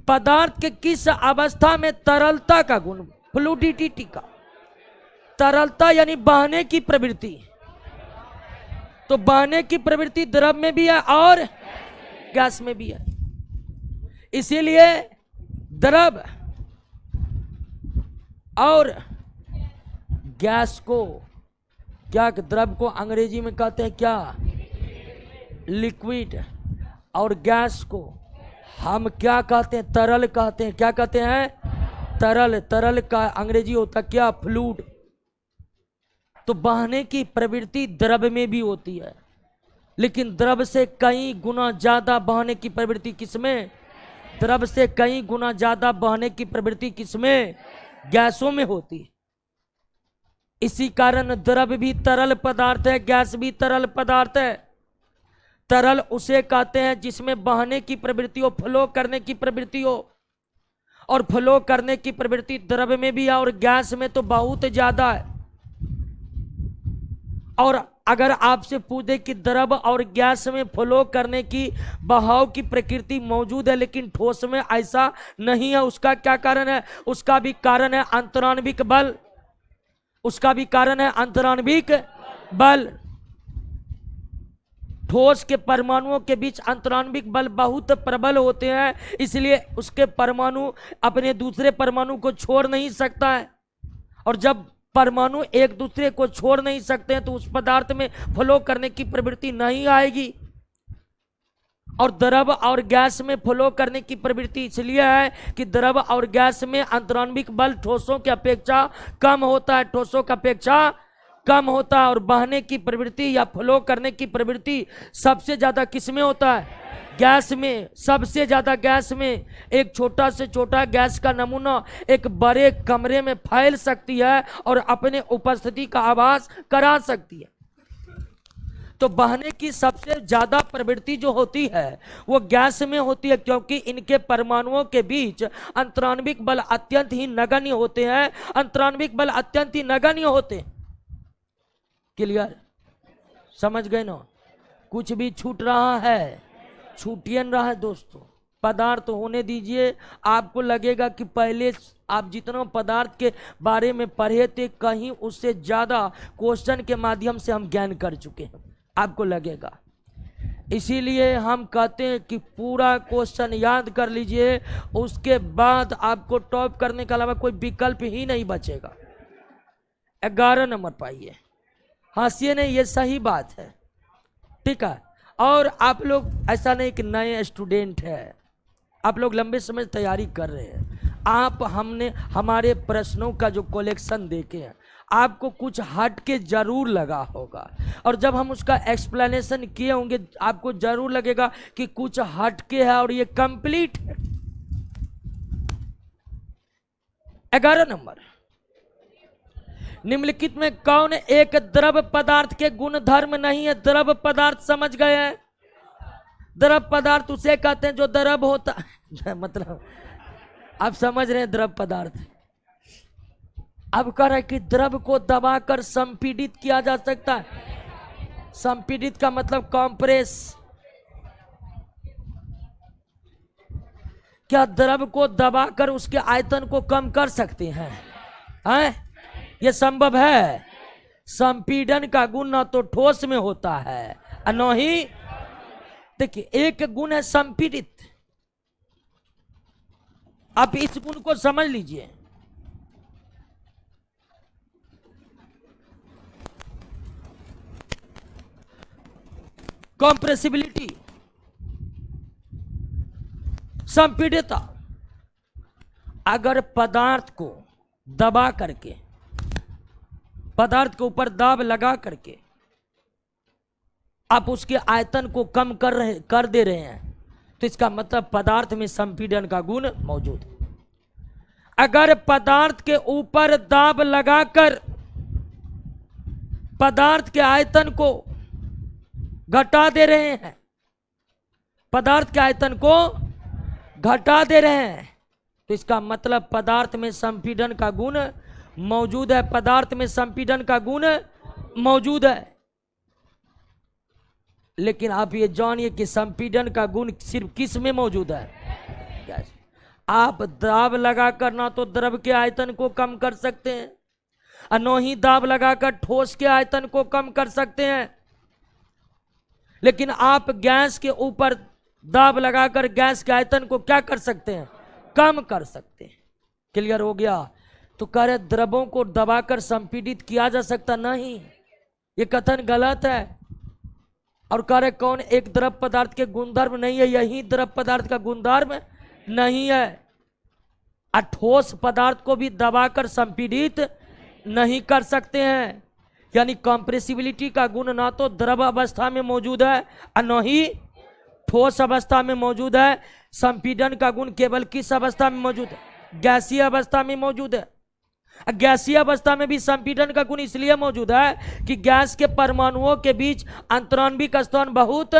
पदार्थ के किस अवस्था में तरलता का गुण, फ्लूइडिटी का, तरलता यानी बहने की प्रवृत्ति, तो बहने की प्रवृत्ति द्रव में भी है और गैस में भी है। इसीलिए द्रव और गैस को क्या, द्रव को अंग्रेजी में कहते हैं क्या? लिक्विड। और गैस को हम क्या कहते हैं? तरल कहते हैं। क्या कहते हैं? तरल। तरल का अंग्रेजी होता क्या? फ्लूइड। तो बहने की प्रवृत्ति द्रव में भी होती है, लेकिन द्रव से कई गुना ज्यादा बहने की प्रवृत्ति किसमें? द्रव से कई गुना ज्यादा बहने की प्रवृत्ति किसमें? गैसों में होती है। इसी कारण द्रव भी तरल पदार्थ है, गैस भी तरल पदार्थ है। तरल उसे कहते हैं जिसमें बहने की प्रवृत्ति हो, फ्लो करने की प्रवृत्ति हो, और फ्लो करने की प्रवृत्ति द्रव में भी है और गैस में तो बहुत ज्यादा है। और अगर आपसे पूछे कि द्रव और गैस में फ्लो करने की, बहाव की प्रकृति मौजूद है लेकिन ठोस में ऐसा नहीं है, उसका क्या कारण है? उसका भी कारण है अंतराण्विक बल। उसका भी कारण है अंतराण्विक बल। ठोस के परमाणुओं के बीच अंतराण्विक बल बहुत प्रबल होते हैं, इसलिए उसके परमाणु अपने दूसरे परमाणु को छोड़ नहीं सकता है। और जब परमाणु एक दूसरे को छोड़ नहीं सकते हैं तो उस पदार्थ में फ्लो करने की प्रवृत्ति नहीं आएगी। और द्रव और गैस में फ्लो करने की प्रवृत्ति इसलिए है कि द्रव और गैस में अंतराण्विक बल ठोसों की अपेक्षा कम होता है, ठोसों की अपेक्षा कम होता है। और बहने की प्रवृत्ति या फ्लो करने की प्रवृत्ति सबसे ज्यादा किसमें होता है? गैस में। सबसे ज्यादा गैस में। एक छोटा से छोटा गैस का नमूना एक बड़े कमरे में फैल सकती है और अपने उपस्थिति का आभास करा सकती है। तो बहने की सबसे ज्यादा प्रवृत्ति जो होती है वो गैस में होती है, क्योंकि इनके परमाणुओं के बीच अंतराण्विक बल अत्यंत ही नगण्य होते हैं, अंतराण्विक बल अत्यंत ही नगण्य होते हैं। क्लियर? समझ गए ना? कुछ भी छूट रहा है, छूटिए न रहा है दोस्तों, पदार्थ होने दीजिए। आपको लगेगा कि पहले आप जितना पदार्थ के बारे में पढ़े थे कहीं उससे ज्यादा क्वेश्चन के माध्यम से हम ज्ञान कर चुके हैं, आपको लगेगा। इसीलिए हम कहते हैं कि पूरा क्वेश्चन याद कर लीजिए, उसके बाद आपको टॉप करने के अलावा कोई विकल्प ही नहीं बचेगा। 11 नंबर पाइए। हंसिए नहीं, ये सही बात है, ठीक है। और आप लोग ऐसा नहीं कि नए स्टूडेंट है, आप लोग लंबे समय से तैयारी कर रहे हैं। आप हमने हमारे प्रश्नों का जो कलेक्शन देखे हैं, आपको कुछ हट के जरूर लगा होगा, और जब हम उसका एक्सप्लेनेशन किए होंगे आपको जरूर लगेगा कि कुछ हट के है और ये कंप्लीट है। 11 नंबर, निम्नलिखित में कौन एक द्रव पदार्थ के गुण धर्म नहीं है? द्रव पदार्थ समझ गए हैं? द्रव पदार्थ उसे कहते हैं जो द्रव होता मतलब आप समझ रहे हैं द्रव पदार्थ। अब कह रहे कि द्रव को दबाकर संपीड़ित किया जा सकता है। संपीड़ित का मतलब कंप्रेस। क्या द्रव को दबाकर उसके आयतन को कम कर सकते हैं? यह संभव है? संपीड़न का गुण न तो ठोस में होता है और न ही, देखिए एक गुण है संपीड़ित, आप इस गुण को समझ लीजिए। कंप्रेसिबिलिटी, संपीड़ितता। अगर पदार्थ को दबा करके, पदार्थ के ऊपर दाब लगा करके आप उसके आयतन को कम कर दे रहे हैं, तो इसका मतलब पदार्थ में संपीड़न का गुण मौजूद है। अगर पदार्थ के ऊपर दाब लगाकर पदार्थ के आयतन को घटा दे रहे हैं, पदार्थ के आयतन को घटा दे रहे हैं, तो इसका मतलब पदार्थ में संपीड़न का गुण मौजूद है, पदार्थ में संपीड़न का गुण मौजूद है। लेकिन आप ये जानिए कि संपीड़न का गुण सिर्फ किस में मौजूद है? आप दाब लगाकर ना तो द्रव के आयतन को कम कर सकते हैं और न ही दाब लगाकर ठोस के आयतन को कम कर सकते हैं, लेकिन आप गैस के ऊपर दाब लगाकर गैस के आयतन को क्या कर सकते हैं? कम कर सकते हैं। क्लियर हो गया? तो कह रहे द्रवों को दबाकर संपीड़ित किया जा सकता नहीं, ये कथन गलत है। और कह रहे कौन एक द्रव पदार्थ के गुणधर्म नहीं है? यही द्रव पदार्थ का गुणधर्म नहीं है। ठोस पदार्थ को भी दबाकर संपीड़ित नहीं कर सकते हैं, यानी कंप्रेसिबिलिटी का गुण ना तो द्रव अवस्था में मौजूद है और न ही ठोस अवस्था में मौजूद है। संपीड़न का गुण केवल किस अवस्था में मौजूद है? गैसीय अवस्था में मौजूद है। गैसीय अवस्था में भी संपीड़न का गुण इसलिए मौजूद है कि गैस के परमाणुओं के बीच अंतराण्विक स्थान बहुत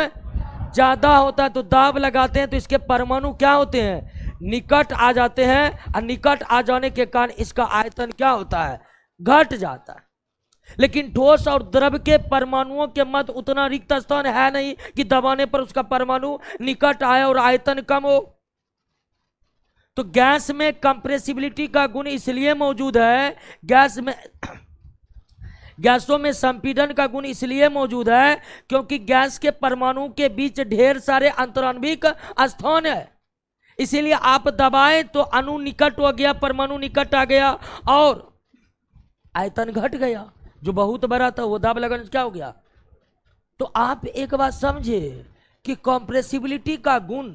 ज्यादा होता है, तो दाब लगाते हैं तो इसके परमाणु क्या होते हैं? निकट आ जाते हैं, और निकट आ जाने के कारण इसका आयतन क्या होता है? घट जाता है। लेकिन ठोस और द्रव के परमाणुओं के मध्य उतना रिक्त स्थान है नहीं कि दबाने पर उसका परमाणु निकट आए और आयतन कम हो। तो गैस में कंप्रेसिबिलिटी का गुण इसलिए मौजूद है, गैसों में संपीड़न का गुण इसलिए मौजूद है क्योंकि गैस के परमाणु के बीच ढेर सारे अंतराण्विक स्थान है। इसीलिए आप दबाएं तो अणु निकट हो गया, परमाणु निकट आ गया और आयतन घट गया। जो बहुत बड़ा था वो दाब लगाने से क्या हो गया? तो आप एक बात समझे कि कंप्रेसिबिलिटी का गुण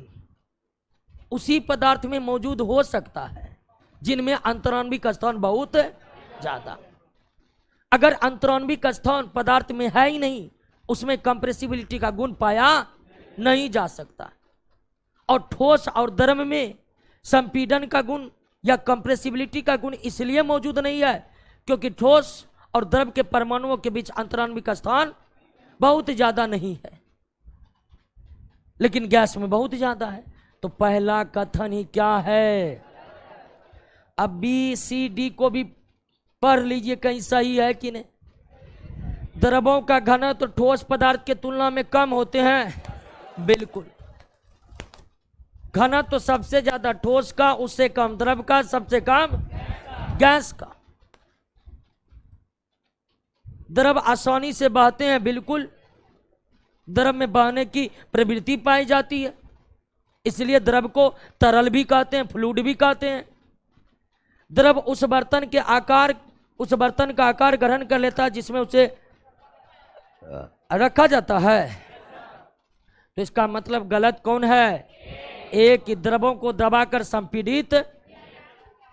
उसी पदार्थ में मौजूद हो सकता है जिनमें अंतराण्विक स्थान बहुत ज्यादा। अगर अंतराण्विक स्थान पदार्थ में है ही नहीं, उसमें कंप्रेसिबिलिटी का गुण पाया नहीं जा सकता। और ठोस और द्रव में संपीड़न का गुण या कंप्रेसिबिलिटी का गुण इसलिए मौजूद नहीं है क्योंकि ठोस और द्रव के परमाणुओं के बीच अंतराण्विक स्थान बहुत ज्यादा नहीं है, लेकिन गैस में बहुत ज्यादा है। तो पहला कथन ही क्या है? अब बी सी डी को भी पढ़ लीजिए कहीं सही है कि नहीं। द्रवों का घनत्व तो ठोस पदार्थ के तुलना में कम होते हैं, बिल्कुल। घनत्व तो सबसे ज्यादा ठोस का, उससे कम द्रव का, सबसे कम गैस का। द्रव आसानी से बहते हैं, बिल्कुल। द्रव में बहने की प्रवृत्ति पाई जाती है, इसलिए द्रव को तरल भी कहते हैं, फ्लूइड भी कहते हैं। द्रव उस बर्तन का आकार ग्रहण कर लेता है जिसमें उसे रखा जाता है। तो इसका मतलब गलत कौन है? एक कि द्रवों को दबाकर संपीड़ित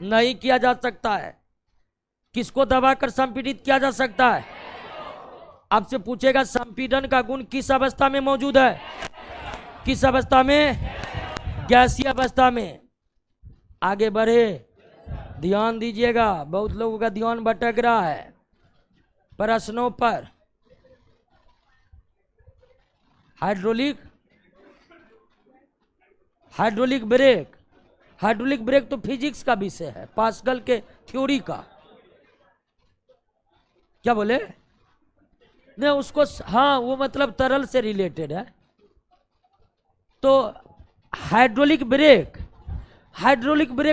नहीं किया जा सकता है। किसको दबाकर संपीड़ित किया जा सकता है? आपसे पूछेगा संपीड़न का गुण किस अवस्था में मौजूद है? किस अवस्था में? गैसीय अवस्था में। आगे बढ़े, ध्यान दीजिएगा, बहुत लोगों का ध्यान भटक रहा है प्रश्नों पर। हाइड्रोलिक ब्रेक तो फिजिक्स का विषय है, पास्कल के थ्योरी का। क्या बोले? नहीं उसको, हाँ वो मतलब तरल से रिलेटेड है। तो हाइड्रोलिक ब्रेक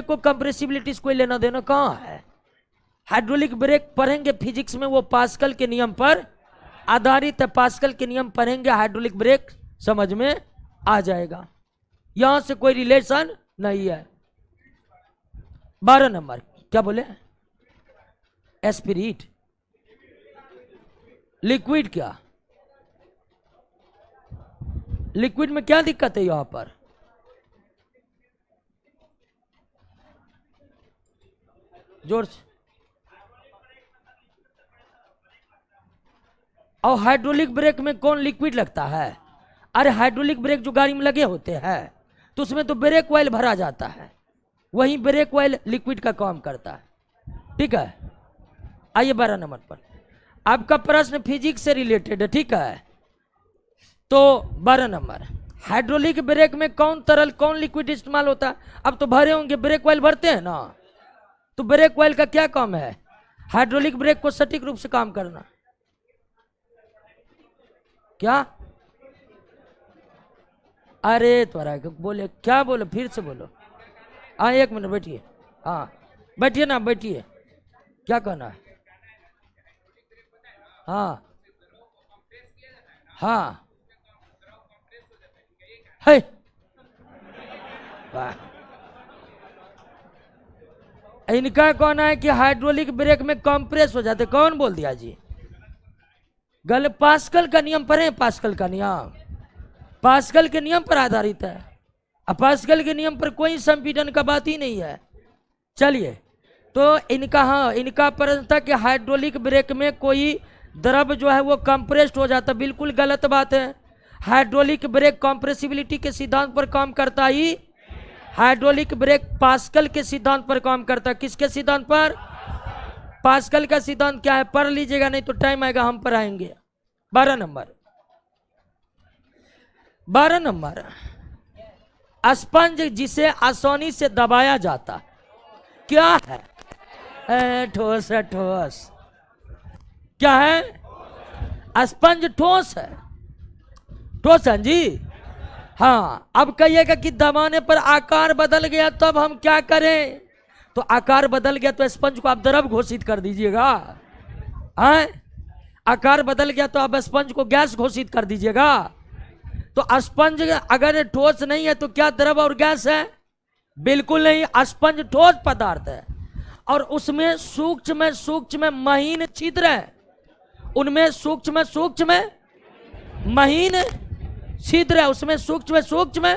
को कंप्रेसिबिलिटी से कोई लेना देना कहाँ है? हाइड्रोलिक ब्रेक पढ़ेंगे फिजिक्स में, वो पास्कल के नियम पर आधारित है। पास्कल के नियम पढ़ेंगे, हाइड्रोलिक ब्रेक समझ में आ जाएगा। यहां से कोई रिलेशन नहीं है। 12 नंबर क्या बोले? Spirit liquid. क्या लिक्विड में क्या दिक्कत है यहां पर? जोर से। और हाइड्रोलिक ब्रेक में कौन लिक्विड लगता है? अरे हाइड्रोलिक ब्रेक जो गाड़ी में लगे होते हैं तो उसमें तो ब्रेक ऑयल भरा जाता है, वहीं ब्रेक ऑयल लिक्विड का काम करता है। ठीक है, आइए 12 नंबर पर। आपका प्रश्न फिजिक्स से रिलेटेड है, ठीक है। तो 12 नंबर, हाइड्रोलिक ब्रेक में कौन तरल कौन लिक्विड इस्तेमाल होता है? अब तो भरे होंगे, ब्रेक ऑयल भरते हैं ना, तो ब्रेक ऑयल का क्या काम है? हाइड्रोलिक ब्रेक को सटीक रूप से काम करना। क्या? अरे त्वरा बोले, क्या बोलो, फिर से बोलो। हाँ 1 मिनट बैठिए, हाँ बैठिए ना, बैठिए। क्या कहना है? हाँ हाँ है। इनका कहना है कि हाइड्रोलिक ब्रेक में कंप्रेस हो जाते। कौन बोल दिया जी? गल पास्कल का नियम पढ़े, पास्कल का नियम, पास्कल के नियम पर आधारित है। अब पास्कल के नियम पर कोई संपीड़न का बात ही नहीं है। चलिए, तो इनका, हाँ इनका प्रश्न था कि हाइड्रोलिक ब्रेक में कोई द्रव जो है वो कंप्रेस्ड हो जाता। बिल्कुल गलत बात है। हाइड्रोलिक ब्रेक कंप्रेसिबिलिटी के सिद्धांत पर काम करता ही। हाइड्रोलिक ब्रेक पास्कल के सिद्धांत पर काम करता है। किसके सिद्धांत पर? पास्कल का सिद्धांत क्या है पढ़ लीजिएगा, नहीं तो टाइम आएगा हम पढ़ाएंगे। 12 नंबर, 12 नंबर, स्पंज जिसे आसानी से दबाया जाता क्या है? ठोस है, ठोस। क्या है? स्पंज ठोस है, ठोस है जी। हाँ, अब कहिएगा कि दबाने पर आकार बदल गया तब हम क्या करें? तो आकार बदल गया तो स्पंज को आप द्रव घोषित कर दीजिएगा। आकार बदल गया तो आप स्पंज को गैस घोषित कर दीजिएगा। तो स्पंज अगर ठोस नहीं है तो क्या द्रव और गैस है? बिल्कुल नहीं। स्पंज ठोस पदार्थ है और उसमें सूक्ष्म सूक्ष्म महीन छिद्र है। उनमें सूक्ष्म सूक्ष्म महीन छिद्र है, उसमें सूक्ष्म सूक्ष्म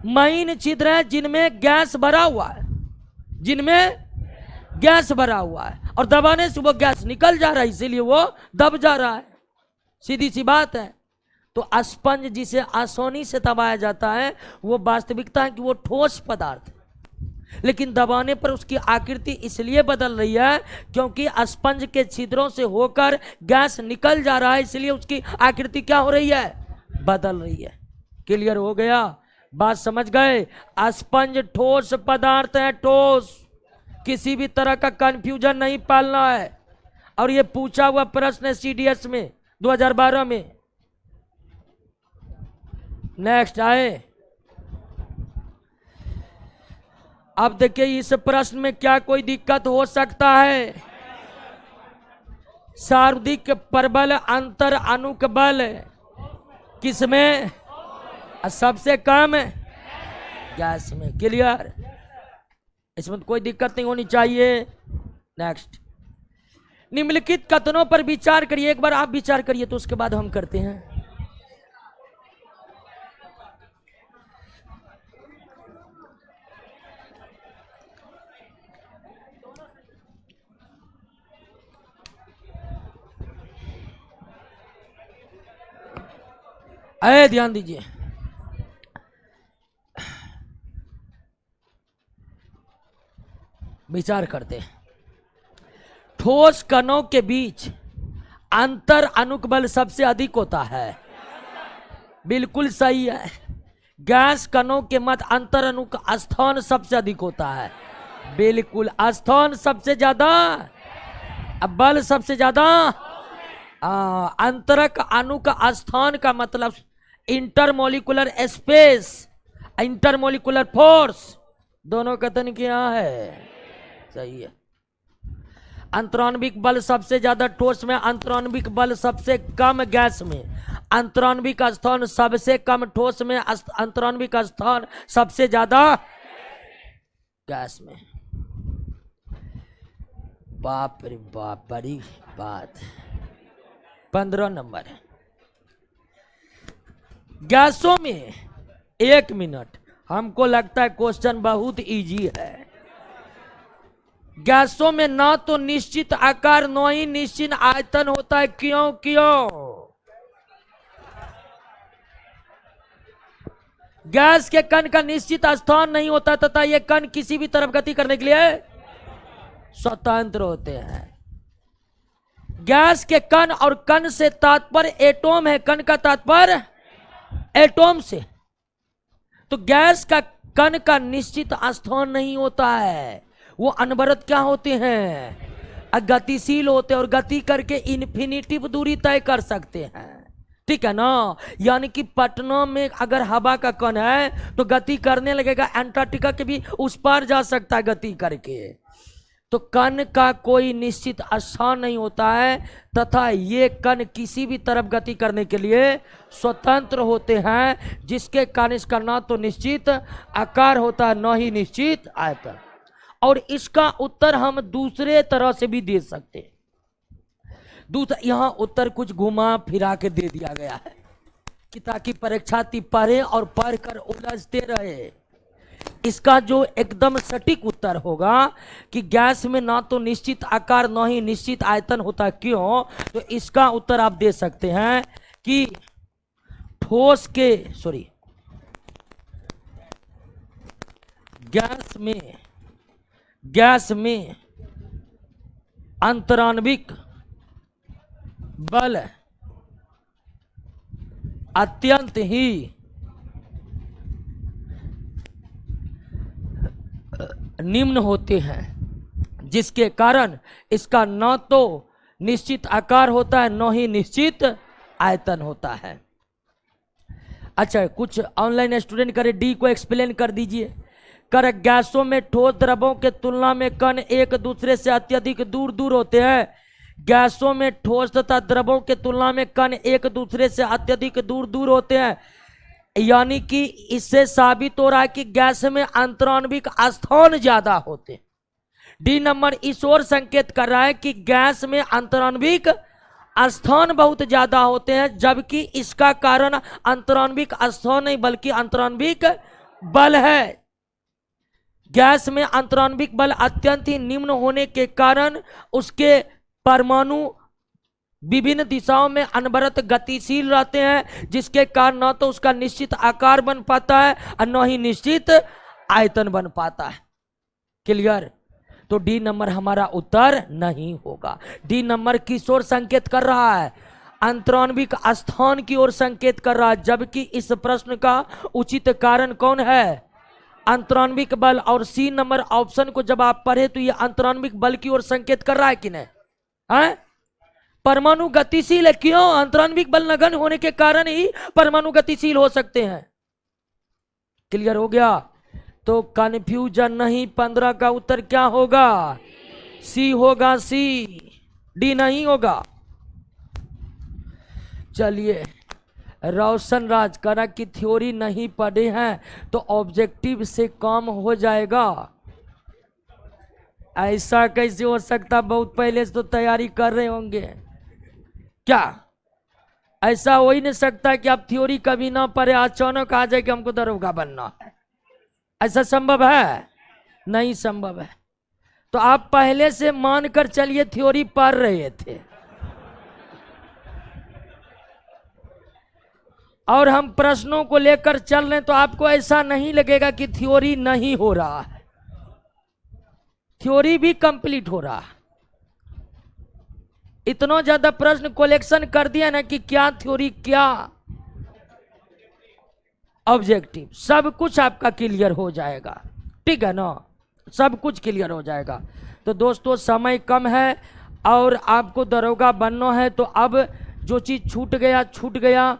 महीन छिद्र है जिनमें गैस भरा हुआ है, जिनमें गैस भरा हुआ है। और दबाने से वो गैस निकल जा रहा है, इसीलिए वो दब जा रहा है। सीधी सी बात है। तो स्पंज जिसे आसानी से दबाया जाता है वो वास्तविकता है कि वो ठोस पदार्थ है। लेकिन दबाने पर उसकी आकृति इसलिए बदल रही है क्योंकि स्पंज के छिद्रों से होकर गैस निकल जा रहा है, इसलिए उसकी आकृति क्या हो रही है, बदल रही है। क्लियर हो गया, बात समझ गए। स्पंज ठोस पदार्थ है, ठोस, किसी भी तरह का कंफ्यूजन नहीं पालना है। और ये पूछा हुआ प्रश्न है सीडीएस में 2012 में। नेक्स्ट आए। अब देखिए इस प्रश्न में क्या कोई दिक्कत हो सकता है। सर्वाधिक प्रबल अंतर अणुक बल किसमें, सबसे कम गैस में। क्लियर, इसमें कोई दिक्कत नहीं होनी चाहिए। नेक्स्ट, निम्नलिखित कथनों पर विचार करिए। एक बार आप विचार करिए तो उसके बाद हम करते हैं। अरे ध्यान दीजिए, विचार करते हैं। ठोस कणों के बीच अंतर अणुक बल सबसे अधिक होता है, बिल्कुल सही है। गैस कणों के मध्य अंतर अणुक स्थान सबसे अधिक होता है, बिल्कुल। स्थान सबसे ज्यादा, बल सबसे ज्यादा। अंतरक अणु का स्थान का मतलब इंटरमोलिकुलर स्पेस, इंटरमोलिकुलर फोर्स, दोनों कथन क्या है, सही है। अंतराण्विक बल सबसे ज्यादा ठोस में, अंतराण्विक बल सबसे कम गैस में। अंतराण्विक स्थान सबसे कम ठोस में, अंतराण्विक स्थान सबसे ज्यादा गैस में। बाप रे बाप, बड़ी बात। 15 नंबर, गैसों में 1 मिनट। हमको लगता है क्वेश्चन बहुत इजी है। गैसों में ना तो निश्चित आकार न ही निश्चित आयतन होता है। क्यों क्यों? गैस के कण का निश्चित स्थान नहीं होता तथा ये कण किसी भी तरफ गति करने के लिए स्वतंत्र होते हैं। गैस के कण और कण से तात्पर्य एटॉम है, कण का तात्पर्य एटॉम से। तो गैस का कण का निश्चित स्थान नहीं होता है, वो अनवरत क्या होते हैं, गतिशील होते हैं और गति करके इन्फिनिटिव दूरी तय कर सकते हैं। ठीक है ना। यानी कि पटना में अगर हवा का कण है तो गति करने लगेगा, अंटार्कटिका के भी उस पार जा सकता है गति करके। तो कण का कोई निश्चित स्थान नहीं होता है तथा ये कण किसी भी तरफ गति करने के लिए स्वतंत्र होते हैं, जिसके कारण इसका ना तो निश्चित आकार होता है न ही निश्चित आयतन। और इसका उत्तर हम दूसरे तरह से भी दे सकते हैं। दूसरा, यहाँ उत्तर कुछ घुमा फिरा के दे दिया गया है कि ताकि परीक्षार्थी पढ़े और पढ़कर उलझते रहे। इसका जो एकदम सटीक उत्तर होगा कि गैस में ना तो निश्चित आकार न ही निश्चित आयतन होता। क्यों? तो इसका उत्तर आप दे सकते हैं कि ठोस के गैस में अंतराण्विक बल अत्यंत ही निम्न होते हैं, जिसके कारण इसका न तो निश्चित आकार होता है न ही निश्चित आयतन होता है। अच्छा, कुछ ऑनलाइन स्टूडेंट करे, डी को एक्सप्लेन कर दीजिए। कर गैसों में ठोस द्रवों के तुलना में कण एक दूसरे से अत्यधिक दूर दूर होते हैं। गैसों में ठोस तथा द्रवों के तुलना में कण एक दूसरे से अत्यधिक दूर दूर होते हैं। यानी कि इससे साबित हो रहा है कि गैस में अंतराण्विक स्थान ज्यादा होते हैं। डी नंबर इस ओर संकेत कर रहा है कि गैस में अंतराण्विक स्थान बहुत ज्यादा होते हैं, जबकि इसका कारण अंतराण्विक स्थान नहीं बल्कि अंतराण्विक बल है। गैस में अंतराण्विक बल अत्यंत ही निम्न होने के कारण उसके परमाणु विभिन्न दिशाओं में अनवरत गतिशील रहते हैं, जिसके कारण न तो उसका निश्चित आकार बन पाता है और न ही निश्चित आयतन बन पाता है। क्लियर? तो डी नंबर हमारा उत्तर नहीं होगा। डी नंबर किस ओर संकेत कर रहा है? अंतराण्विक स्थान की ओर संकेत कर रहा है, जबकि इस प्रश्न का उचित कारण कौन है? अंतराण्विक बल। और सी नंबर ऑप्शन को जब आप पढ़े तो ये अंतराण्विक बल की ओर संकेत कर रहा है कि नहीं है? परमाणु गतिशील है, क्यों? अंतराण्विक बल नगण्य होने के कारण ही परमाणु गतिशील हो सकते हैं। क्लियर हो गया? तो कंफ्यूजन नहीं, 15 का उत्तर क्या होगा? सी होगा, सी, डी नहीं होगा। चलिए, रोशन राज करा की थ्योरी नहीं पढ़े हैं तो ऑब्जेक्टिव से काम हो जाएगा। ऐसा कैसे हो सकता? बहुत पहले से तो तैयारी कर रहे होंगे क्या? ऐसा हो ही नहीं सकता कि आप थ्योरी कभी ना पढ़े अचानक आ जाए कि हमको दरोगा बनना है। ऐसा संभव है? नहीं संभव है। तो आप पहले से मानकर चलिए थ्योरी पढ़ रहे थे और हम प्रश्नों को लेकर चल रहे हैं, तो आपको ऐसा नहीं लगेगा कि थ्योरी नहीं हो रहा है। थ्योरी भी कंप्लीट हो रहा है। इतना ज्यादा प्रश्न कलेक्शन कर दिया ना कि क्या थ्योरी क्या ऑब्जेक्टिव, सब कुछ आपका क्लियर हो जाएगा। ठीक है ना? सब कुछ क्लियर हो जाएगा। तो दोस्तों समय कम है और आपको दरोगा बनना है, तो अब जो चीज छूट गया छूट गया।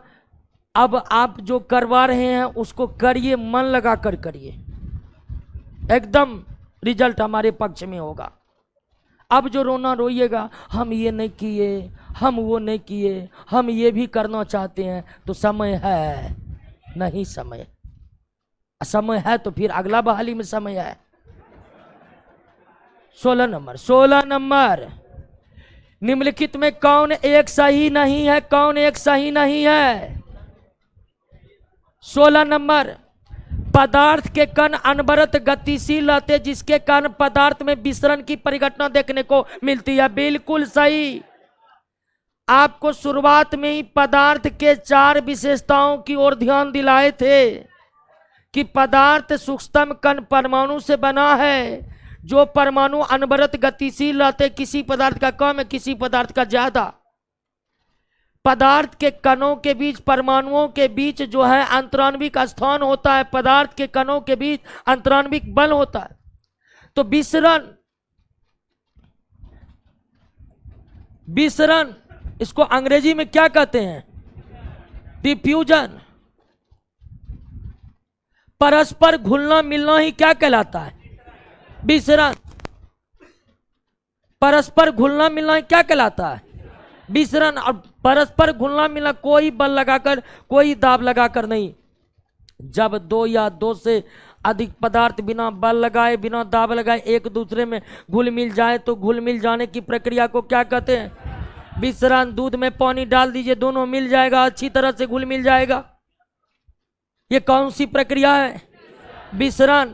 अब आप जो करवा रहे हैं उसको करिए, मन लगा कर करिए, एकदम रिजल्ट हमारे पक्ष में होगा। अब जो रोना रोइएगा, हम ये नहीं किए, हम वो नहीं किए, हम ये भी करना चाहते हैं, तो समय है नहीं? समय है तो फिर अगला बहाली में समय है। 16 नंबर निम्नलिखित में कौन एक सही नहीं है? कौन एक सही नहीं है? 16 नंबर, पदार्थ के कण अनवरत गतिशील रहते जिसके कारण पदार्थ में विसरण की परिघटना देखने को मिलती है। बिल्कुल सही। आपको शुरुआत में ही पदार्थ के 4 विशेषताओं की ओर ध्यान दिलाए थे कि पदार्थ सूक्ष्मतम कण परमाणु से बना है। जो परमाणु अनवरत गतिशील रहते, किसी पदार्थ का कम है, किसी पदार्थ का ज्यादा। पदार्थ के कणों के बीच, परमाणुओं के बीच जो है अंतराण्विक स्थान होता है। पदार्थ के कणों के बीच अंतराण्विक बल होता है। तो विसरण इसको अंग्रेजी में क्या कहते हैं? डिफ्यूजन। परस्पर घुलना मिलना ही क्या कहलाता है? विसरण। परस्पर घुलना मिलना ही क्या कहलाता है? विसरण। और परस्पर घुलना मिलना कोई बल लगाकर, कोई दाब लगाकर नहीं। जब 2 या 2 से अधिक पदार्थ बिना बल लगाए, बिना दाब लगाए एक दूसरे में घुल मिल जाए, तो घुल मिल जाने की प्रक्रिया को क्या कहते हैं? विसरण। दूध में पानी डाल दीजिए, दोनों मिल जाएगा, अच्छी तरह से घुल मिल जाएगा। ये कौन सी प्रक्रिया है? विसरण।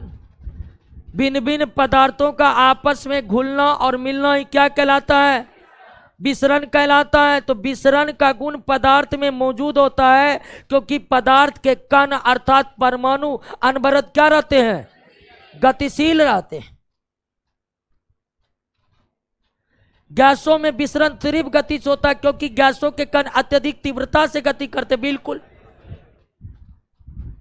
भिन्न भिन्न पदार्थों का आपस में घुलना और मिलना ही क्या कहलाता है? विसरण कहलाता है। तो विसरण का गुण पदार्थ में मौजूद होता है, क्योंकि पदार्थ के कण अर्थात परमाणु अनवरत क्या रहते हैं? गतिशील रहते हैं। गैसों में विसरण तीव्र गति से होता है, क्योंकि गैसों के कण अत्यधिक तीव्रता से गति करते। बिल्कुल,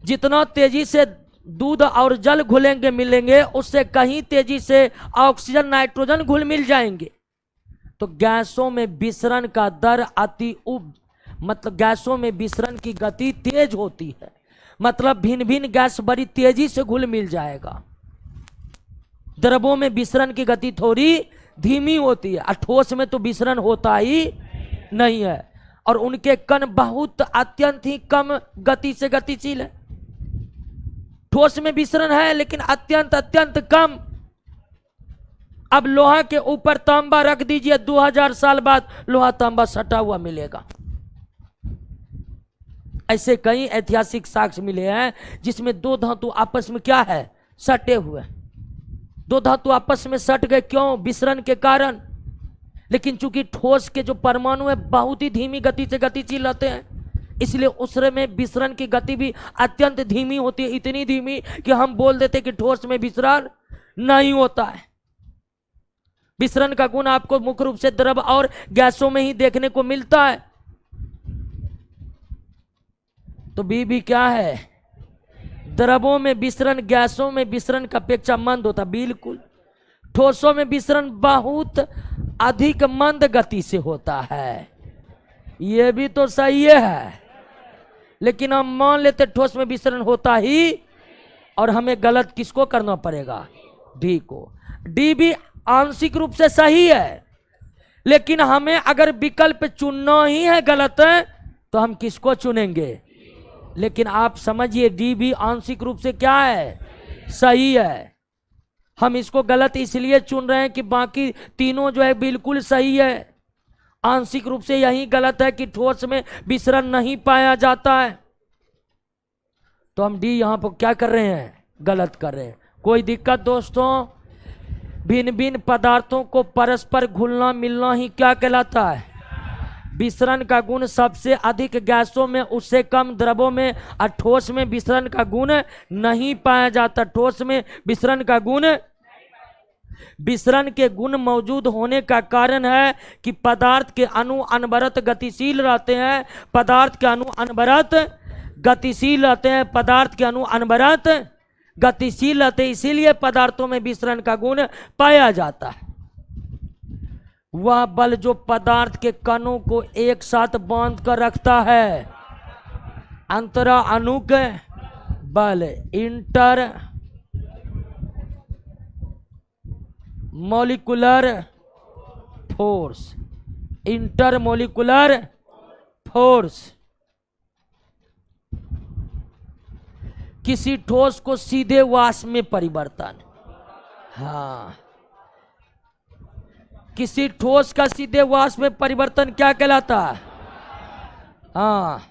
जितना तेजी से दूध और जल घुलेंगे मिलेंगे, उससे कहीं तेजी से ऑक्सीजन नाइट्रोजन घुल मिल जाएंगे। तो गैसों में विसरण का दर मतलब गैसों में विसरण की गति तेज होती है, मतलब भिन्न भिन्न गैस बड़ी तेजी से घुल मिल जाएगा। द्रवों में विसरण की गति थोड़ी धीमी होती है, और ठोस में तो विसरण होता ही नहीं है, और उनके कण बहुत अत्यंत ही कम गति से गतिशील है। ठोस में विसरण है लेकिन अत्यंत कम। अब लोहा के ऊपर तांबा रख दीजिए, 2000 साल बाद लोहा तांबा सटा हुआ मिलेगा। ऐसे कई ऐतिहासिक साक्ष्य मिले हैं जिसमें 2 धातु आपस में क्या है? सटे हुए। 2 धातु आपस में सट गए, क्यों? विसरण के कारण। लेकिन चूंकि ठोस के जो परमाणु है बहुत ही धीमी गति से गतिशील रहते हैं, इसलिए उसमें में विसरण की गति भी अत्यंत धीमी होती है। इतनी धीमी कि हम बोल देते कि ठोस में विसरण नहीं होता है। विसरण का गुण आपको मुख्य रूप से द्रव और गैसों में ही देखने को मिलता है। तो बी क्या है? द्रवों में विसरण गैसों में विसरण की अपेक्षा मंद होता। बिल्कुल। ठोसों में विसरण बहुत अधिक मंद गति से होता है। यह भी तो सही है, लेकिन हम मान लेते ठोस में विसरण होता ही, और हमें गलत किसको करना पड़ेगा? डी को। डी भी आंशिक रूप से सही है, लेकिन हमें अगर विकल्प चुनना ही है गलत है तो हम किसको चुनेंगे? लेकिन आप समझिए डी भी आंशिक रूप से क्या है? सही है। हम इसको गलत इसलिए चुन रहे हैं कि बाकी तीनों जो है बिल्कुल सही है। आंशिक रूप से यही गलत है कि ठोस में विसरण नहीं पाया जाता है। तो हम डी यहां पर क्या कर रहे हैं? गलत कर रहे हैं। कोई दिक्कत दोस्तों? भिन्न भिन्न पदार्थों को परस्पर घुलना मिलना ही क्या कहलाता है? विसरण का गुण सबसे अधिक गैसों में, उससे कम द्रवों में, और ठोस में विसरण का गुण नहीं पाया जाता। ठोस में विसरण का गुण, विसरण के गुण मौजूद होने का कारण है कि पदार्थ के अणु अनवरत गतिशील रहते हैं। पदार्थ के अणु अनवरत गतिशील रहते हैं। पदार्थ के अणु अनवरत गतिशील रहते हैं, इसीलिए पदार्थों में विसरण का गुण पाया जाता है। वह बल जो पदार्थ के कणों को एक साथ बांध कर रखता है, अंतरा अणुक बल, inter molecular force, inter molecular force. किसी ठोस को सीधे वाष्प में परिवर्तन, हाँ, किसी ठोस का सीधे वाष्प में परिवर्तन क्या कहलाता है? हाँ,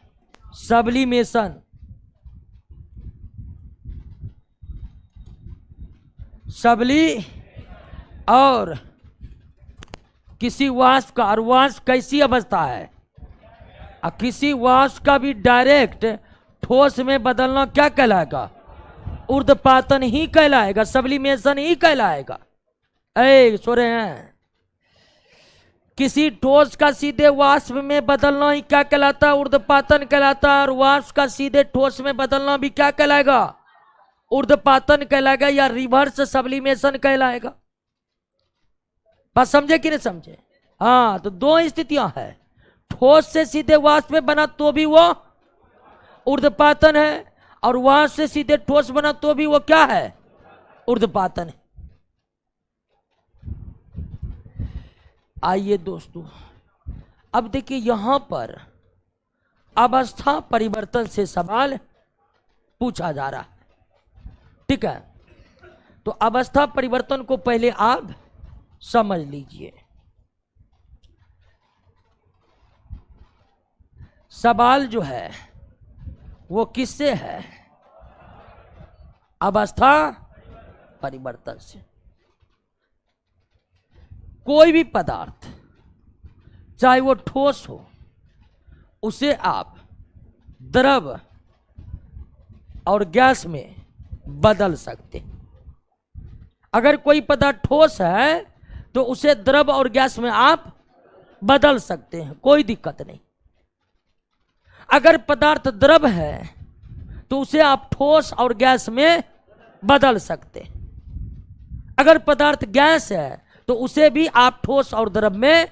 सब्लिमेशन। सबली और किसी वाष्प का, और वाष्प कैसी अवस्था है? और किसी वाष्प का भी डायरेक्ट ठोस में बदलना क्या कहलाएगा? ऊर्ध्वपातन ही कहलाएगा, सब्लिमेशन ही कहलाएगा। सो रहे हैं? किसी ठोस का सीधे वाष्प में बदलना ही क्या कहलाता है? ऊर्ध्वपातन कहलाता है। और वाष्प का सीधे ठोस में बदलना भी क्या कहलाएगा? ऊर्ध्वपातन कहलाएगा, या रिवर्स सब्लिमेशन कहलाएगा। बात समझे कि नहीं समझे? हाँ, तो दो स्थितियां है। ठोस से सीधे वाष्प में बना तो भी वो ऊर्ध्वपातन है, और वाष्प से सीधे ठोस बना तो भी वो क्या है? ऊर्ध्वपातन है। आइए दोस्तों, अब देखिए यहां पर अवस्था परिवर्तन से सवाल पूछा जा रहा है। ठीक है, तो अवस्था परिवर्तन को पहले आप समझ लीजिए। सवाल जो है वो किससे है? अवस्था परिवर्तन से। कोई भी पदार्थ चाहे वो ठोस हो, उसे आप द्रव और गैस में बदल सकते हैं। अगर कोई पदार्थ ठोस है तो उसे द्रव और गैस में आप बदल सकते हैं, कोई दिक्कत नहीं। अगर पदार्थ द्रव है तो उसे आप ठोस और गैस में बदल सकते हैं। अगर पदार्थ गैस है तो उसे भी आप ठोस और द्रव में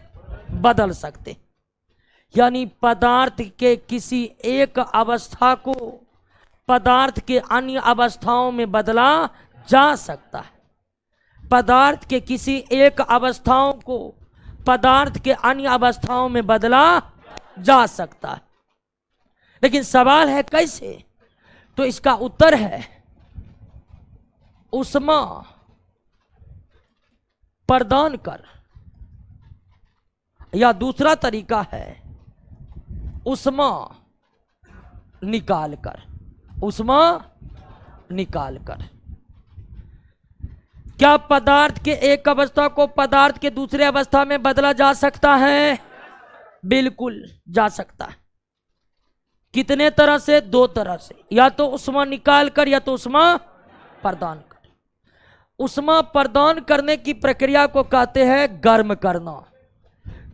बदल सकते। यानी पदार्थ के किसी एक अवस्था को पदार्थ के अन्य अवस्थाओं में बदला जा सकता है। पदार्थ के किसी एक अवस्थाओं को पदार्थ के अन्य अवस्थाओं में बदला जा सकता है। लेकिन सवाल है कैसे? तो इसका उत्तर है ऊष्मा प्रदान कर, या दूसरा तरीका है ऊष्मा निकाल कर। ऊष्मा निकाल कर। क्या पदार्थ के एक अवस्था को पदार्थ के दूसरे अवस्था में बदला जा सकता है? बिल्कुल जा सकता है। कितने तरह से? दो तरह से, या तो ऊष्मा निकाल कर या तो ऊष्मा प्रदान कर। उष्मा प्रदान करने की प्रक्रिया को कहते हैं गर्म करना।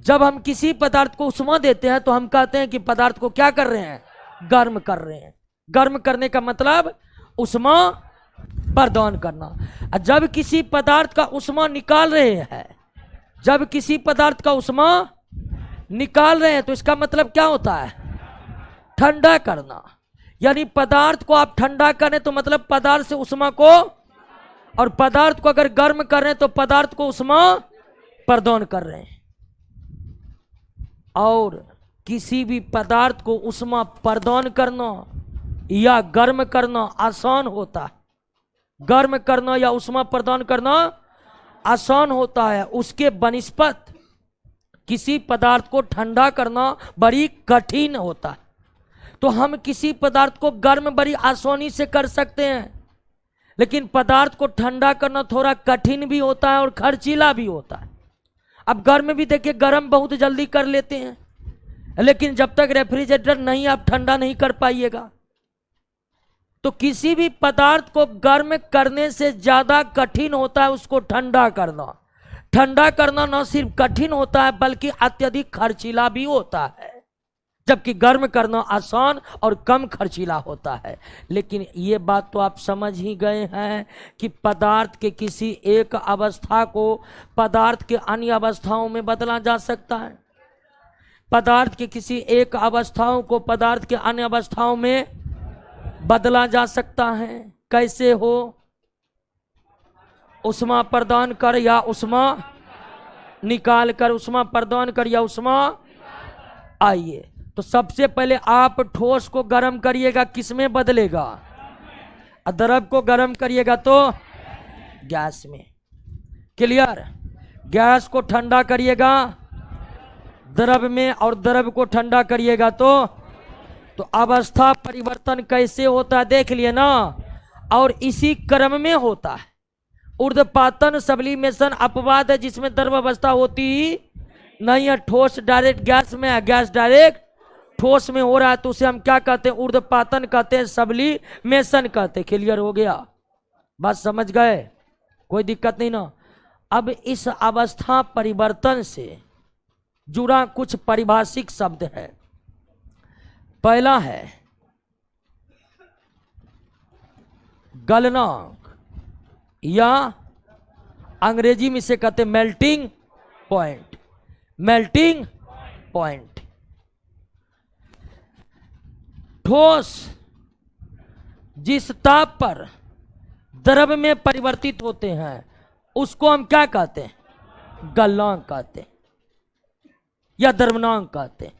जब हम किसी पदार्थ को उष्मा देते हैं तो हम कहते हैं कि पदार्थ को क्या कर रहे हैं, गर्म कर रहे हैं। गर्म करने का मतलब उष्मा प्रदान करना। जब किसी पदार्थ का उष्मा निकाल रहे हैं, जब किसी पदार्थ का उष्मा निकाल रहे हैं तो इसका मतलब क्या होता है, ठंडा करना। यानी पदार्थ को आप ठंडा करें तो मतलब पदार्थ से उष्मा को, और पदार्थ को अगर गर्म कर रहे हैं तो पदार्थ को उष्मा प्रदान कर रहे हैं। और किसी भी पदार्थ को उष्मा प्रदान करना या गर्म करना आसान होता है। गर्म करना या उष्मा प्रदान करना आसान होता है, उसके बनिस्पत किसी पदार्थ को ठंडा करना बड़ी कठिन होता है। तो हम किसी पदार्थ को गर्म बड़ी आसानी से कर सकते हैं, लेकिन पदार्थ को ठंडा करना थोड़ा कठिन भी होता है और खर्चीला भी होता है। अब गर्म भी देखिए, गर्म बहुत जल्दी कर लेते हैं, लेकिन जब तक रेफ्रिजरेटर नहीं आप ठंडा नहीं कर पाइएगा। तो किसी भी पदार्थ को गर्म करने से ज्यादा कठिन होता है उसको ठंडा करना। ठंडा करना न सिर्फ कठिन होता है बल्कि अत्यधिक खर्चीला भी होता है, जबकि गर्म करना आसान और कम खर्चीला होता है। लेकिन ये बात तो आप समझ ही गए हैं कि पदार्थ के किसी एक अवस्था को पदार्थ के अन्य अवस्थाओं में बदला जा सकता है। पदार्थ के किसी एक अवस्थाओं को पदार्थ के अन्य अवस्थाओं में बदला जा सकता है। कैसे हो, उष्मा प्रदान कर या उष्मा निकाल कर, उष्मा प्रदान कर या उष्मा। आइए, तो सबसे पहले आप ठोस को गर्म करिएगा, किसमें बदलेगा, द्रव को गर्म करिएगा तो गैस में। क्लियर। गैस को ठंडा करिएगा द्रव में, और द्रव को ठंडा करिएगा तो अवस्था परिवर्तन कैसे होता है देख लिए ना। और इसी क्रम में होता है ऊर्ध्वपातन, सब्लिमेशन, अपवाद है जिसमें द्रव अवस्था होती ही नहीं है। ठोस डायरेक्ट गैस में है, गैस डायरेक्ट ठोस में हो रहा है तो उसे हम क्या कहते हैं, ऊर्ध्वपातन कहते हैं, सब्लिमेशन कहते हैं। क्लियर हो गया, बात समझ गए, कोई दिक्कत नहीं ना। अब इस अवस्था परिवर्तन से जुड़ा कुछ पारिभाषिक शब्द है। पहला है गलनांक, या अंग्रेजी में इसे कहते हैं मेल्टिंग पॉइंट। Melting point. ठोस जिस ताप पर द्रव में परिवर्तित होते हैं उसको हम क्या कहते हैं, गलनांक कहते हैं या द्रवनांक कहते हैं।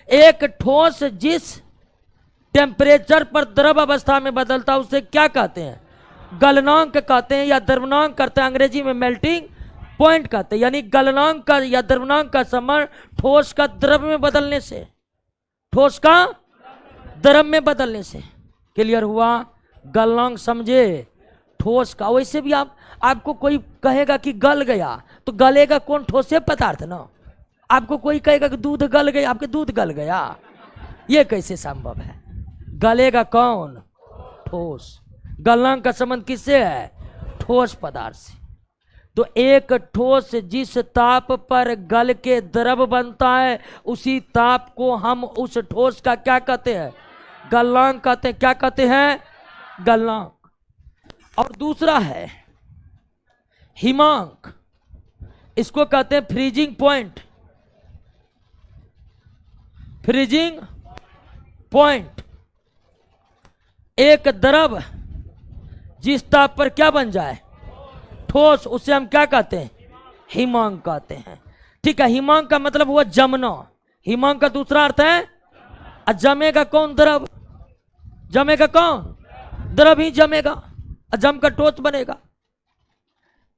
एक ठोस जिस टेम्परेचर पर द्रव अवस्था में बदलता है उसे क्या कहते हैं, गलनांक कहते हैं या द्रवनांक कहते हैं। अंग्रेजी में मेल्टिंग पॉइंट कहते हैं। यानी गलनांक का या द्रवनांक का संबंध ठोस का द्रव में बदलने से, ठोस का द्रव में बदलने से। क्लियर हुआ। गलनांक समझे, ठोस का। वैसे भी आपको कोई कहेगा कि गल गया तो गलेगा कौन, ठोसे पदार्थ ना। आपको कोई कहेगा कि दूध गल गया, आपके दूध गल गया, ये कैसे संभव है, गलेगा कौन, ठोस। गलनांक का संबंध किससे है, ठोस पदार्थ से। तो एक ठोस जिस ताप पर गल के द्रव बनता है उसी ताप को हम उस ठोस का क्या कहते हैं, गलनांक कहते हैं। क्या कहते हैं, गलनांक। और दूसरा है हिमांक, इसको कहते हैं फ्रीजिंग पॉइंट। फ्रीजिंग पॉइंट, एक द्रव जिस ताप पर क्या बन जाए, ठोस, उसे हम क्या कहते हैं, हिमांक कहते हैं। ठीक है। हिमांक का मतलब हुआ जमना। हिमांक का दूसरा अर्थ है जमेगा कौन, द्रव। जमेगा कौन, द्रव ही जमेगा, जमकर ठोस बनेगा।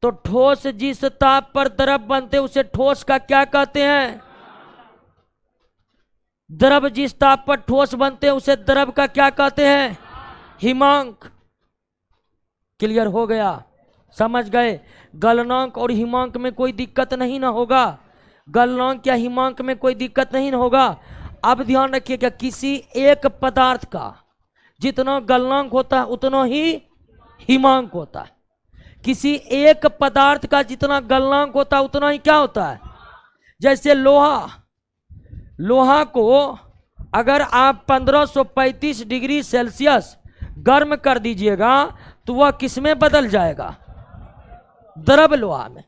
तो ठोस जिस ताप पर द्रव बनते उसे ठोस का क्या कहते हैं, द्रव जिस ताप पर ठोस बनते हैं उसे द्रव का क्या कहते हैं, हिमांक। क्लियर हो गया, समझ गए। गलनांक और हिमांक में कोई दिक्कत नहीं ना होगा, गलनांक या हिमांक में कोई दिक्कत नहीं होगा। अब ध्यान रखिएगा, किसी एक पदार्थ का जितना गलनांक होता है उतना ही हिमांक होता है। किसी एक पदार्थ का जितना गलनांक होता है उतना ही क्या होता है। जैसे लोहा को अगर आप 1535 डिग्री सेल्सियस गर्म कर दीजिएगा तो वह किस में बदल जाएगा, द्रव लोहा में।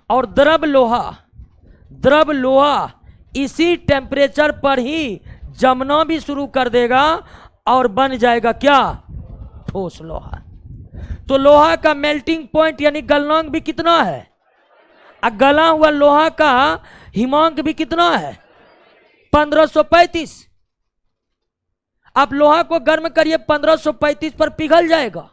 और द्रव लोहा इसी टेम्परेचर पर ही जमना भी शुरू कर देगा और बन जाएगा क्या, ठोस लोहा। तो लोहा का मेल्टिंग पॉइंट यानी गलनांक भी कितना है, गला हुआ लोहा का हिमांक भी कितना है, 1535। आप लोहा को गर्म करिए 1535 पर पिघल जाएगा।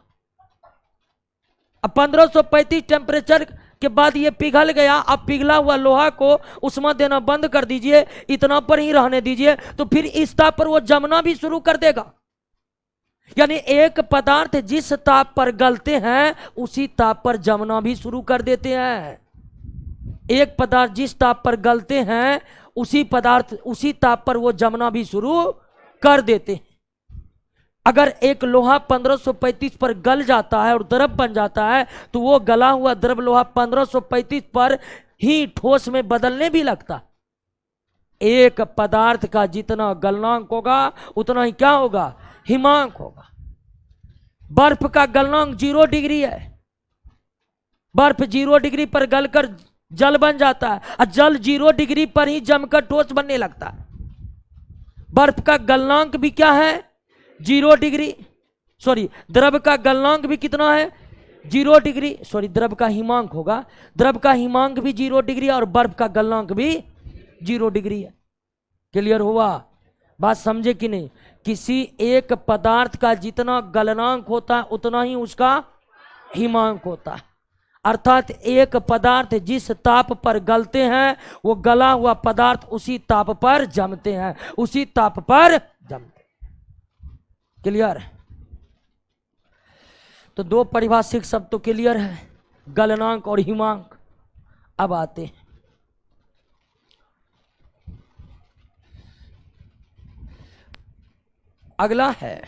अब 1535 टेम्परेचर के बाद ये पिघल गया। अब पिघला हुआ लोहा को उष्मा देना बंद कर दीजिए, इतना पर ही रहने दीजिए, तो फिर इस ताप पर वो जमना भी शुरू कर देगा। यानी एक पदार्थ जिस ताप पर गलते हैं उसी ताप पर जमना भी शुरू कर देते हैं। एक पदार्थ जिस ताप पर गलते हैं उसी ताप पर वो जमना भी शुरू कर देते हैं। अगर एक लोहा 1535 पर गल जाता है और द्रव बन जाता है तो वो गला हुआ द्रव लोहा 1535 पर ही ठोस में बदलने भी लगता है। एक पदार्थ का जितना गलनांक होगा उतना ही क्या होगा, हिमांक होगा। बर्फ का गलनांक 0 डिग्री है। बर्फ 0 डिग्री पर गलकर जल बन जाता है और जल 0 डिग्री पर ही जमकर ठोस बनने लगता है। बर्फ का गलनांक भी क्या है, 0 डिग्री। सॉरी, द्रव का गलनांक भी कितना है, 0 डिग्री। सॉरी, द्रव का हिमांक होगा। द्रव का हिमांक भी 0 डिग्री और बर्फ का गलनांक भी 0 डिग्री है। क्लियर हुआ, बात समझे कि नहीं। किसी एक पदार्थ का जितना गलनांक होता है उतना ही उसका हिमांक होता है। अर्थात एक पदार्थ जिस ताप पर गलते हैं वो गला हुआ पदार्थ उसी ताप पर जमते हैं, उसी ताप पर जमते। क्लियर। तो दो परिभाषिक शब्द तो क्लियर है, गलनांक और हिमांक। अब आते हैं अगला है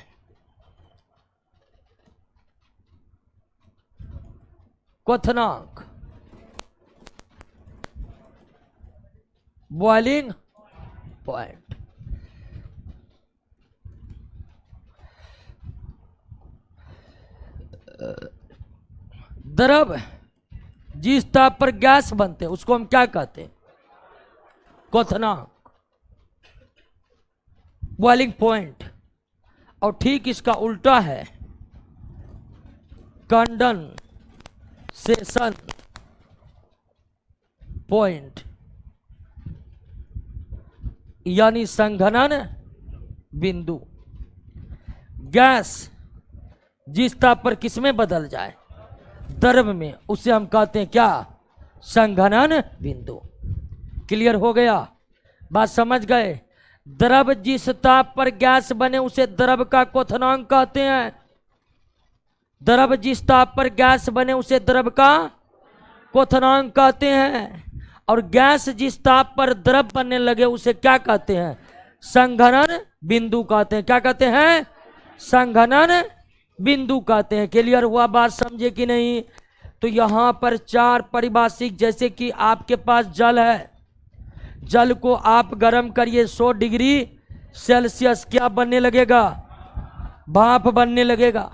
क्वथनांक, बॉइलिंग पॉइंट। द्रव जिस ताप पर गैस बनते हैं उसको हम क्या कहते हैं, क्वथनांक, बॉइलिंग पॉइंट। और ठीक इसका उल्टा है कंडेंसेशन पॉइंट यानी संघनन बिंदु। गैस जिस ताप पर किसमें बदल जाए, द्रव में, उसे हम कहते हैं क्या, संघनन बिंदु। क्लियर हो गया, बात समझ गए। द्रव जिस ताप पर गैस बने उसे द्रव का क्वथनांक कहते हैं। द्रव जिस ताप पर गैस बने उसे द्रव का क्वथनांक कहते हैं। और गैस जिस ताप पर द्रव बनने लगे उसे क्या कहते हैं, संघनन बिंदु कहते हैं। क्या कहते हैं, संघनन बिंदु कहते हैं। क्लियर हुआ, बात समझे कि नहीं। तो यहां पर चार परिभाषिक, जैसे कि आपके पास जल है, जल को आप गर्म करिए 100 डिग्री सेल्सियस, क्या बनने लगेगा, भाप बनने लगेगा।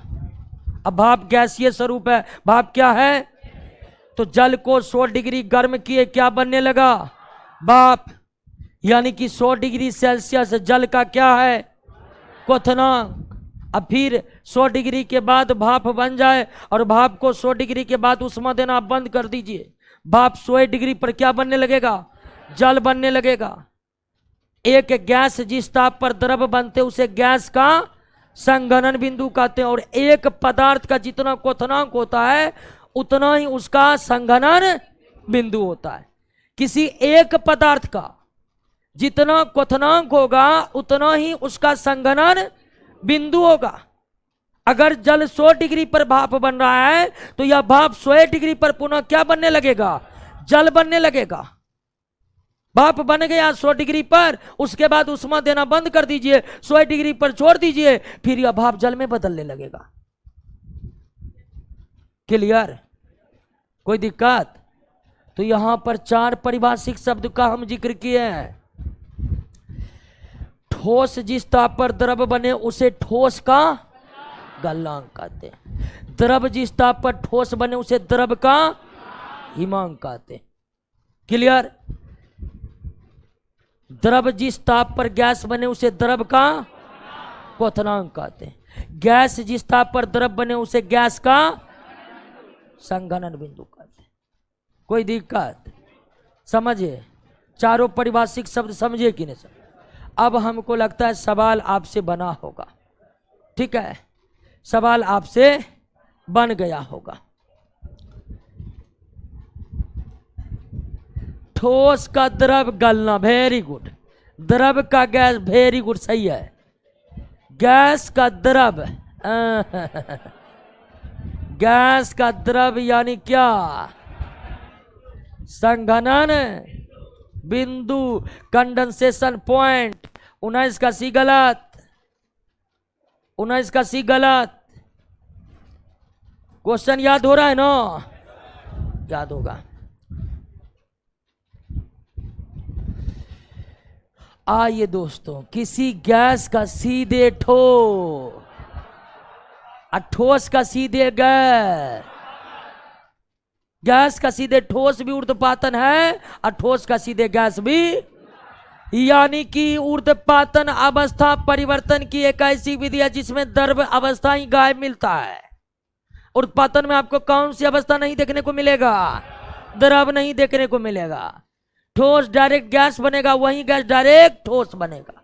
अब भाप गैसीय स्वरूप है, भाप क्या है, तो जल को 100 डिग्री गर्म किए, क्या बनने लगा, भाप। यानी कि 100 डिग्री सेल्सियस जल का क्या है, क्वथनांक। अब फिर 100 डिग्री के बाद भाप बन जाए और भाप को 100 डिग्री के बाद उष्मा देना बंद कर दीजिए, भाप 100 डिग्री पर क्या बनने लगेगा, जल बनने लगेगा। एक गैस जिस ताप पर द्रव बनते उसे गैस का संघनन बिंदु कहते हैं। और एक पदार्थ का जितना क्वथनांक होता है उतना ही उसका संघनन बिंदु होता है। किसी एक पदार्थ का जितना क्वथनांक होगा उतना ही उसका संघनन बिंदु होगा। अगर जल 100 डिग्री पर भाप बन रहा है तो यह भाप 100 डिग्री पर पुनः क्या बनने लगेगा, जल बनने लगेगा। भाप बन गया 100 डिग्री पर, उसके बाद उष्मा देना बंद कर दीजिए, 100 डिग्री पर छोड़ दीजिए, फिर यह भाप जल में बदलने लगेगा। क्लियर? कोई दिक्कत? तो यहां पर 4 पारिभाषिक शब्द का हम जिक्र किए हैं। ठोस जिस ताप पर द्रव बने उसे ठोस का गलनांक कहते हैं। द्रव जिस ताप पर ठोस बने उसे द्रव का हिमांक कहते हैं। क्लियर? द्रव जिस ताप पर गैस बने उसे द्रव का क्वथनांक कहते हैं। गैस जिस ताप पर द्रव बने उसे गैस का संघनन बिंदु कहते हैं। कोई दिक्कत? समझे? चारों पारिभाषिक शब्द समझे कि नहीं समझे? अब हमको लगता है सवाल आपसे बना होगा। ठीक है, सवाल आपसे बन गया होगा। ठोस का द्रव गलना, वेरी गुड। द्रव का गैस, वेरी गुड, सही है। गैस का द्रव गैस का द्रव यानी क्या? संघनन बिंदु, कंडेंसेशन पॉइंट। 19 का सी गलत, 19 का सी गलत। क्वेश्चन याद हो रहा है ना? याद होगा। आइए दोस्तों, किसी गैस का सीधे ठोस का सीधे गैस, गैस का सीधे ठोस भी ऊर्ध्वपातन है और ठोस का सीधे गैस भी। यानी कि ऊर्ध्वपातन अवस्था परिवर्तन की एक ऐसी विधि है जिसमें द्रव अवस्था ही गायब मिलता है। ऊर्ध्वपातन में आपको कौन सी अवस्था नहीं देखने को मिलेगा? द्रव नहीं देखने को मिलेगा। ठोस डायरेक्ट गैस बनेगा, वही गैस डायरेक्ट ठोस बनेगा।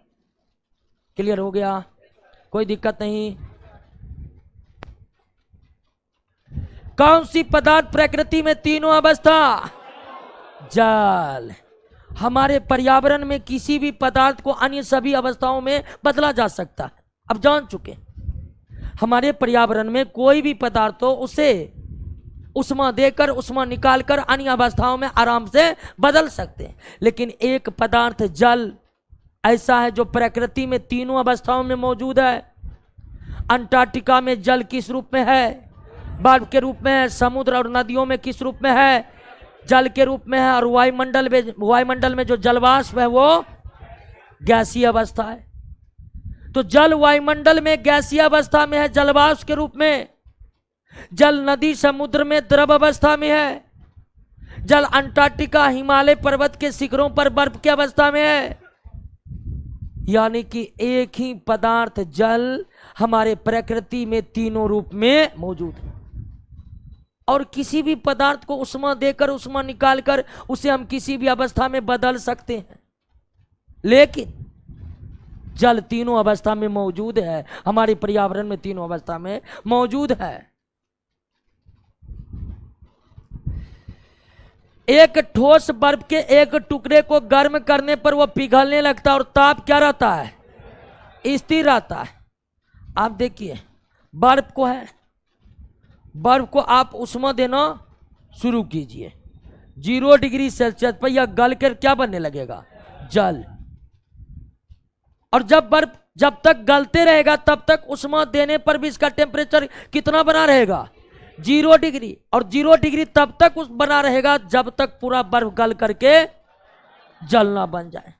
क्लियर हो गया? कोई दिक्कत नहीं। कौन सी पदार्थ प्रकृति में तीनों अवस्था? जल। हमारे पर्यावरण में किसी भी पदार्थ को अन्य सभी अवस्थाओं में बदला जा सकता है। अब जान चुके, हमारे पर्यावरण में कोई भी पदार्थ हो उसे उष्मा देकर उष्मा निकालकर अन्य अवस्थाओं में आराम से बदल सकते हैं। लेकिन एक पदार्थ जल ऐसा है जो प्रकृति में तीनों अवस्थाओं में मौजूद है। अंटार्कटिका में जल किस रूप में है? बर्फ के रूप में है। समुद्र और नदियों में किस रूप में है? जल के रूप में है। और वायुमंडल में जो जलवाष्प है वो गैसीय अवस्था है। तो जल वायुमंडल में गैसीय अवस्था में है, जलवाष्प के रूप में। जल नदी समुद्र में द्रव अवस्था में है। जल अंटार्कटिका हिमालय पर्वत के शिखरों पर बर्फ की अवस्था में है। यानी कि एक ही पदार्थ जल हमारे प्रकृति में तीनों रूप में मौजूद है। और किसी भी पदार्थ को उष्मा देकर उष्मा निकालकर उसे हम किसी भी अवस्था में बदल सकते हैं। लेकिन जल तीनों अवस्था में मौजूद है, हमारे पर्यावरण में तीनों अवस्था में मौजूद है। एक ठोस बर्फ के एक टुकड़े को गर्म करने पर वह पिघलने लगता है और ताप क्या रहता है? स्थिर रहता है। आप देखिए, बर्फ को है, बर्फ को आप उष्मा देना शुरू कीजिए 0 डिग्री सेल्सियस पर, यह गल कर क्या बनने लगेगा? जल। और जब तक गलते रहेगा तब तक उष्मा देने पर भी इसका टेम्परेचर कितना बना रहेगा? 0 डिग्री। और 0 डिग्री तब तक बना रहेगा जब तक पूरा बर्फ गल करके जलना बन जाए।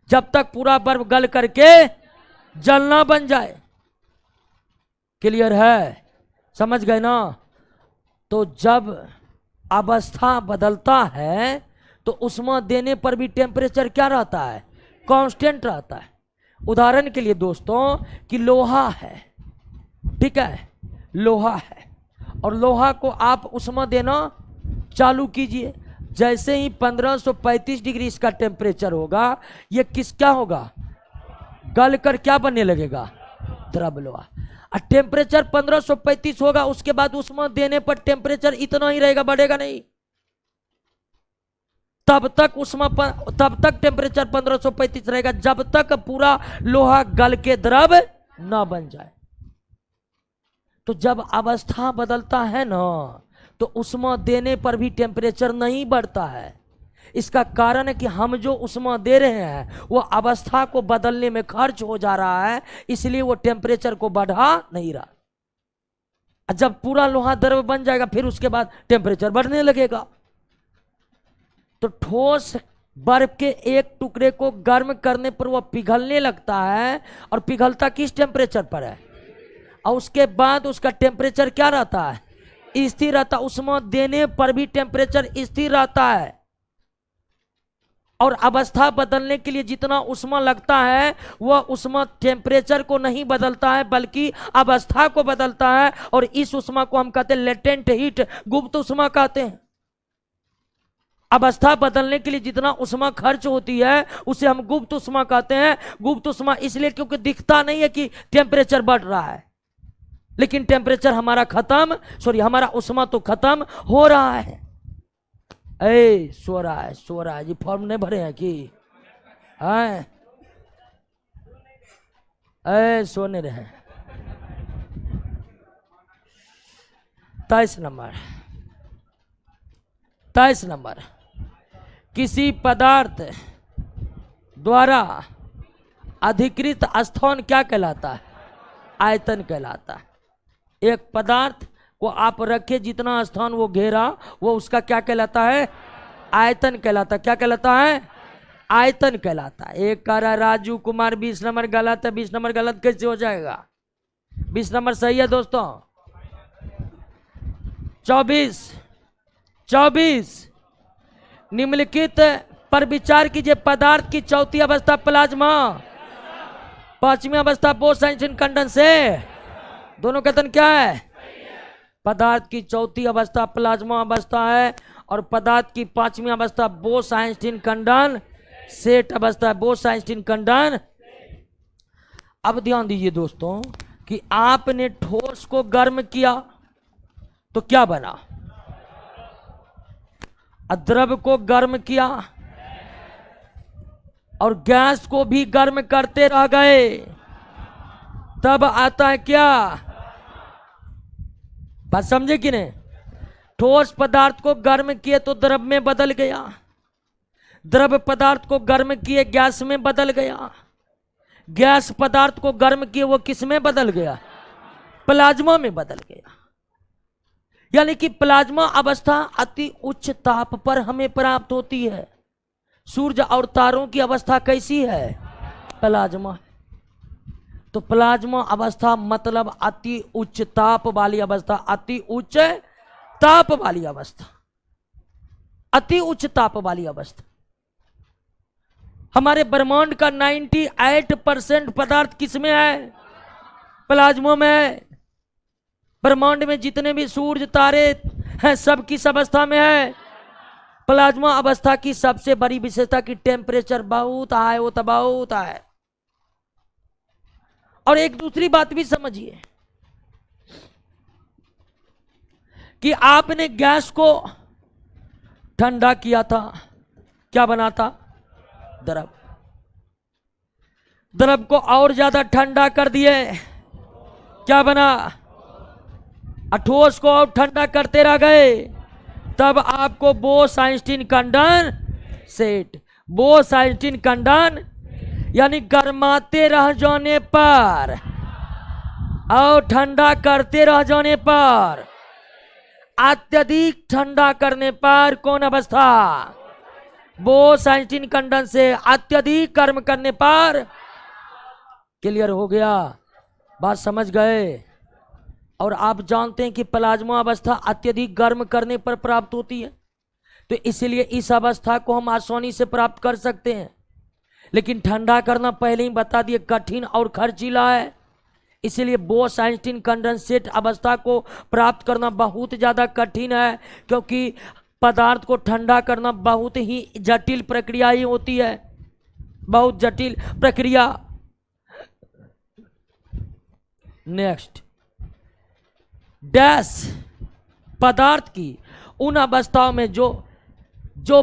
जब तक पूरा बर्फ गल करके जलना बन जाए। क्लियर है? समझ गए ना? तो जब अवस्था बदलता है तो उष्मा देने पर भी टेम्परेचर क्या रहता है? कांस्टेंट रहता है। उदाहरण के लिए दोस्तों कि लोहा है, ठीक है, लोहा है, और लोहा को आप उष्मा देना चालू कीजिए। जैसे ही 1535 डिग्री इसका टेम्परेचर होगा, ये क्या होगा? गल कर क्या बनने लगेगा? द्रव लोहा। और टेम्परेचर 1535 होगा, उसके बाद उष्मा देने पर टेम्परेचर इतना ही रहेगा, बढ़ेगा नहीं। तब तक टेम्परेचर 1535 रहेगा जब तक पूरा लोहा गल के द्रव ना बन जाए। तो जब अवस्था बदलता है ना, तो उष्मा देने पर भी टेम्परेचर नहीं बढ़ता है। इसका कारण है कि हम जो उष्मा दे रहे हैं वो अवस्था को बदलने में खर्च हो जा रहा है, इसलिए वो टेम्परेचर को बढ़ा नहीं रहा। जब पूरा लोहा द्रव बन जाएगा फिर उसके बाद टेम्परेचर बढ़ने लगेगा। तो ठोस बर्फ के एक टुकड़े को गर्म करने पर वह पिघलने लगता है, और पिघलता किस टेम्परेचर पर है, और उसके बाद उसका टेम्परेचर क्या रहता है, स्थिर रहता। उष्मा देने पर भी टेम्परेचर स्थिर रहता है, और अवस्था बदलने के लिए जितना उष्मा लगता है वह उष्मा टेम्परेचर को नहीं बदलता है बल्कि अवस्था को बदलता है, और इस उष्मा को हम कहते हैं लेटेंट हीट, गुप्त उष्मा कहते हैं। अवस्था बदलने के लिए जितना उष्मा खर्च होती है उसे हम गुप्त उष्मा कहते हैं। गुप्त उष्मा इसलिए क्योंकि दिखता नहीं है कि टेम्परेचर बढ़ रहा है, लेकिन टेम्परेचर हमारा उष्मा तो खत्म हो रहा है। सो रहा है जी, फॉर्म नहीं भरे हैं कि सोने रहे। 23 नंबर, किसी पदार्थ द्वारा अधिकृत स्थान क्या कहलाता है, आयतन कहलाता है। एक पदार्थ को आप रखे जितना स्थान वो घेरा वो उसका क्या कहलाता है, आयतन कहलाता है। क्या कहलाता है, आयतन कहलाता है। एक कह रहा राजू कुमार 20 नंबर गलत है। 20 नंबर गलत कैसे हो जाएगा, 20 नंबर सही है दोस्तों। 24 निम्नलिखित पर विचार कीजिए। पदार्थ की चौथी अवस्था प्लाज्मा, पांचवी अवस्था बोस-आइंस्टीन कंडेंसेट, दोनों कथन क्या है। पदार्थ की चौथी अवस्था प्लाज्मा अवस्था है, और पदार्थ की पांचवी अवस्था बोस-आइंस्टीन कंडेंसेट अवस्था है। Bose-Einstein condensate. अब ध्यान दीजिए दोस्तों कि आपने ठोस को गर्म किया तो क्या बना, द्रव को गर्म किया और गैस को भी गर्म करते रह गए, तब आता है क्या, बात समझे कि नहीं। ठोस पदार्थ को गर्म किए तो द्रव में बदल गया, द्रव पदार्थ को गर्म किए गैस में बदल गया, गैस पदार्थ को गर्म किए वो किस में बदल गया, प्लाज्मा में बदल गया। यानी कि प्लाज्मा अवस्था अति उच्च ताप पर हमें प्राप्त होती है। सूर्य और तारों की अवस्था कैसी है, प्लाज्मा। तो प्लाज्मा अवस्था मतलब अति उच्च ताप वाली अवस्था, अति उच्च ताप वाली अवस्था, अति उच्च ताप वाली अवस्था। हमारे ब्रह्मांड का 98% पदार्थ किसमें है, प्लाज्मा में है। ब्रह्मांड में जितने भी सूर्य तारे हैं सब किस अवस्था में है, प्लाज्मा अवस्था की सबसे बड़ी विशेषता की टेम्परेचर बहुत हाई होता, बहुत हाई। और एक दूसरी बात भी समझिए कि आपने गैस को ठंडा किया था, क्या बना था, द्रव। द्रव को और ज्यादा ठंडा कर दिए, क्या बना, ठोस को और ठंडा करते रह गए, तब आपको बोस-आइंस्टीन कंडेंसेट, बोस-आइंस्टीन कंडेंसेट यानी गर्माते रह जाने पर और ठंडा करते रह जाने पर, अत्यधिक ठंडा करने पर कौन अवस्था, बोस-आइंस्टीन कंडेंसेट। अत्यधिक गर्म करने पर, क्लियर हो गया, बात समझ गए। और आप जानते हैं कि प्लाज्मा अवस्था अत्यधिक गर्म करने पर प्राप्त होती है, तो इसलिए इस अवस्था को हम आसानी से प्राप्त कर सकते हैं। लेकिन ठंडा करना पहले ही बता दिए कठिन और खर्चीला है, इसलिए बोस-आइंस्टीन कंडेंसेट अवस्था को प्राप्त करना बहुत ज़्यादा कठिन है, क्योंकि पदार्थ को ठंडा करना बहुत ही जटिल प्रक्रिया ही होती है, बहुत जटिल प्रक्रिया। नेक्स्ट, डैश पदार्थ की उन अवस्थाओं में जो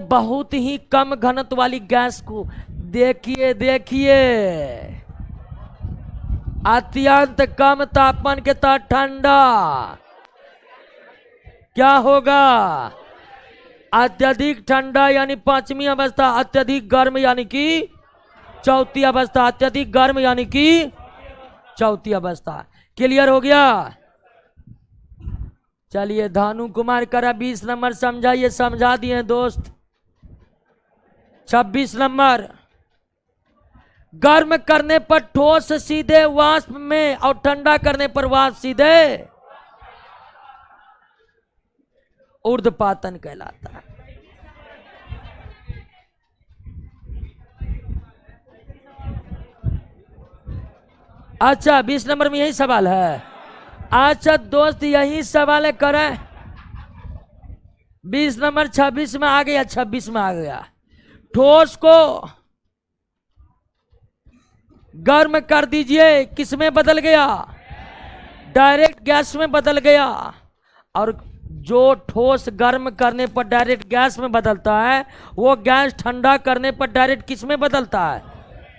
बहुत ही कम घनत्व वाली गैस को, देखिए अत्यंत कम तापमान के तहत ठंडा, क्या होगा, अत्यधिक ठंडा यानी पांचवी अवस्था, अत्यधिक गर्म यानी कि चौथी अवस्था, अत्यधिक गर्म यानी कि चौथी अवस्था। क्लियर हो गया। चलिए धानु कुमार करा 20 नंबर समझाइए, समझा दिए दोस्त। 26 नंबर, गर्म करने पर ठोस सीधे वाष्प में और ठंडा करने पर वाष्प सीधे ऊर्ध्वपातन कहलाता है। अच्छा 20 नंबर में यही सवाल है। अच्छा दोस्त यही सवाल है करें। 20 नंबर 26 में आ गया, 26 में आ गया। ठोस को गर्म कर दीजिए, किस में बदल गया? डायरेक्ट गैस में बदल गया। और जो ठोस गर्म करने पर डायरेक्ट गैस में बदलता है, वो गैस ठंडा करने पर डायरेक्ट किस में बदलता है?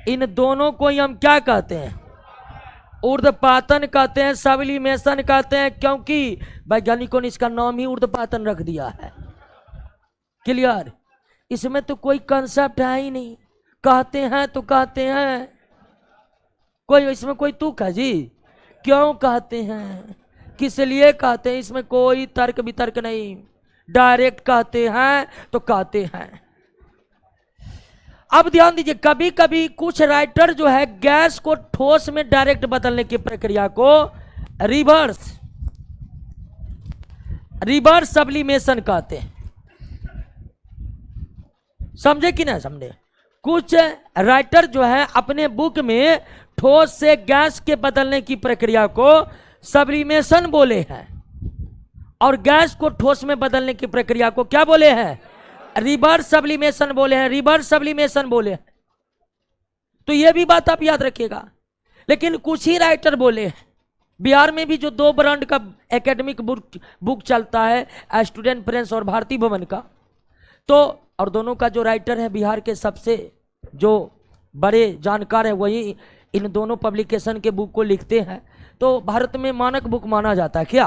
इन दोनों को ही हम क्या कहते हैं? ऊर्ध्वपातन कहते हैं, सब्लिमेशन कहते हैं, क्योंकि वैज्ञानिकों ने इसका नाम ही ऊर्ध्वपातन रख दिया है। क्लियर? इसमें तो कोई कंसेप्ट है ही नहीं, कहते हैं तो कहते हैं, कोई इसमें कोई तुक है जी? क्यों कहते हैं, किस लिए कहते हैं, इसमें कोई तर्क वितर्क नहीं, डायरेक्ट कहते हैं तो कहते हैं। अब ध्यान दीजिए, कभी कभी कुछ राइटर जो है गैस को ठोस में डायरेक्ट बदलने की प्रक्रिया को रिवर्स सब्लिमेशन कहते हैं। समझे कि ना समझे? कुछ राइटर जो है अपने बुक में ठोस से गैस के बदलने की प्रक्रिया को सब्लिमेशन बोले हैं, और गैस को ठोस में बदलने की प्रक्रिया को क्या बोले हैं? रिवर्स सब्लिमेशन बोले हैं, रिवर्स सब्लिमेशन बोले हैं। तो यह भी बात आप याद रखिएगा। लेकिन कुछ ही राइटर बोले हैं। बिहार में भी जो 2 ब्रांड का एकेडमिक बुक चलता है, स्टूडेंट प्रेस और भारती भवन का, तो और दोनों का जो राइटर है बिहार के सबसे जो बड़े जानकार है, वही इन दोनों पब्लिकेशन के बुक को लिखते हैं। तो भारत में मानक बुक माना जाता है। क्या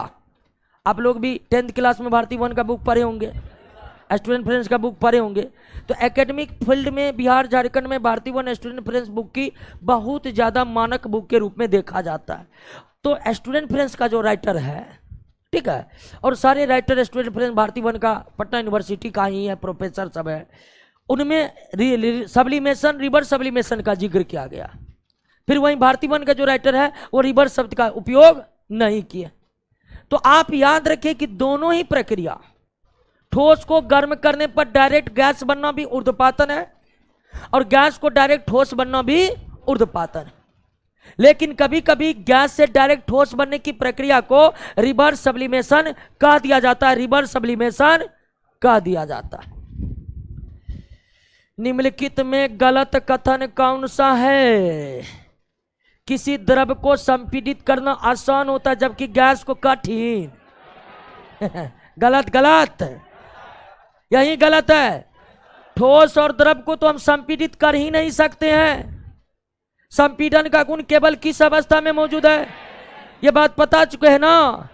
आप लोग भी 10th क्लास में भारती भवन का बुक पढ़े होंगे, स्टूडेंट फ्रेंड्स का बुक पढ़े होंगे? तो एकेडमिक फील्ड में बिहार झारखंड में भारती भवन स्टूडेंट फ्रेंड्स बुक की बहुत ज़्यादा मानक बुक के रूप में देखा जाता है। तो स्टूडेंट फ्रेंड्स का जो राइटर है, ठीक है, और सारे राइटर स्टूडेंट फ्रेंड्स भारती भवन का, पटना यूनिवर्सिटी का ही है, प्रोफेसर सब है, उनमें सब्लिमेशन, रिवर्स सब्लिमेशन का जिक्र किया गया। फिर वहीं भारती भवन का जो राइटर है वो रिवर्स शब्द का उपयोग नहीं किया। तो आप याद रखें कि दोनों ही प्रक्रिया, ठोस को गर्म करने पर डायरेक्ट गैस बनना भी ऊर्ध्वपातन है, और गैस को डायरेक्ट ठोस बनना भी ऊर्ध्वपातन है। लेकिन कभी कभी गैस से डायरेक्ट ठोस बनने की प्रक्रिया को रिवर्स सब्लिमेशन कह दिया जाता है, रिवर्स सब्लिमेशन कह दिया जाता है। निम्नलिखित में गलत कथन कौन सा है? किसी द्रव को संपीड़ित करना आसान होता है जबकि गैस को कठिन। गलत, गलत, यही गलत है। ठोस और द्रव को तो हम संपीड़ित कर ही नहीं सकते हैं। संपीड़न का गुण केवल किस अवस्था में मौजूद है? यह बात पता चुके हैं ना।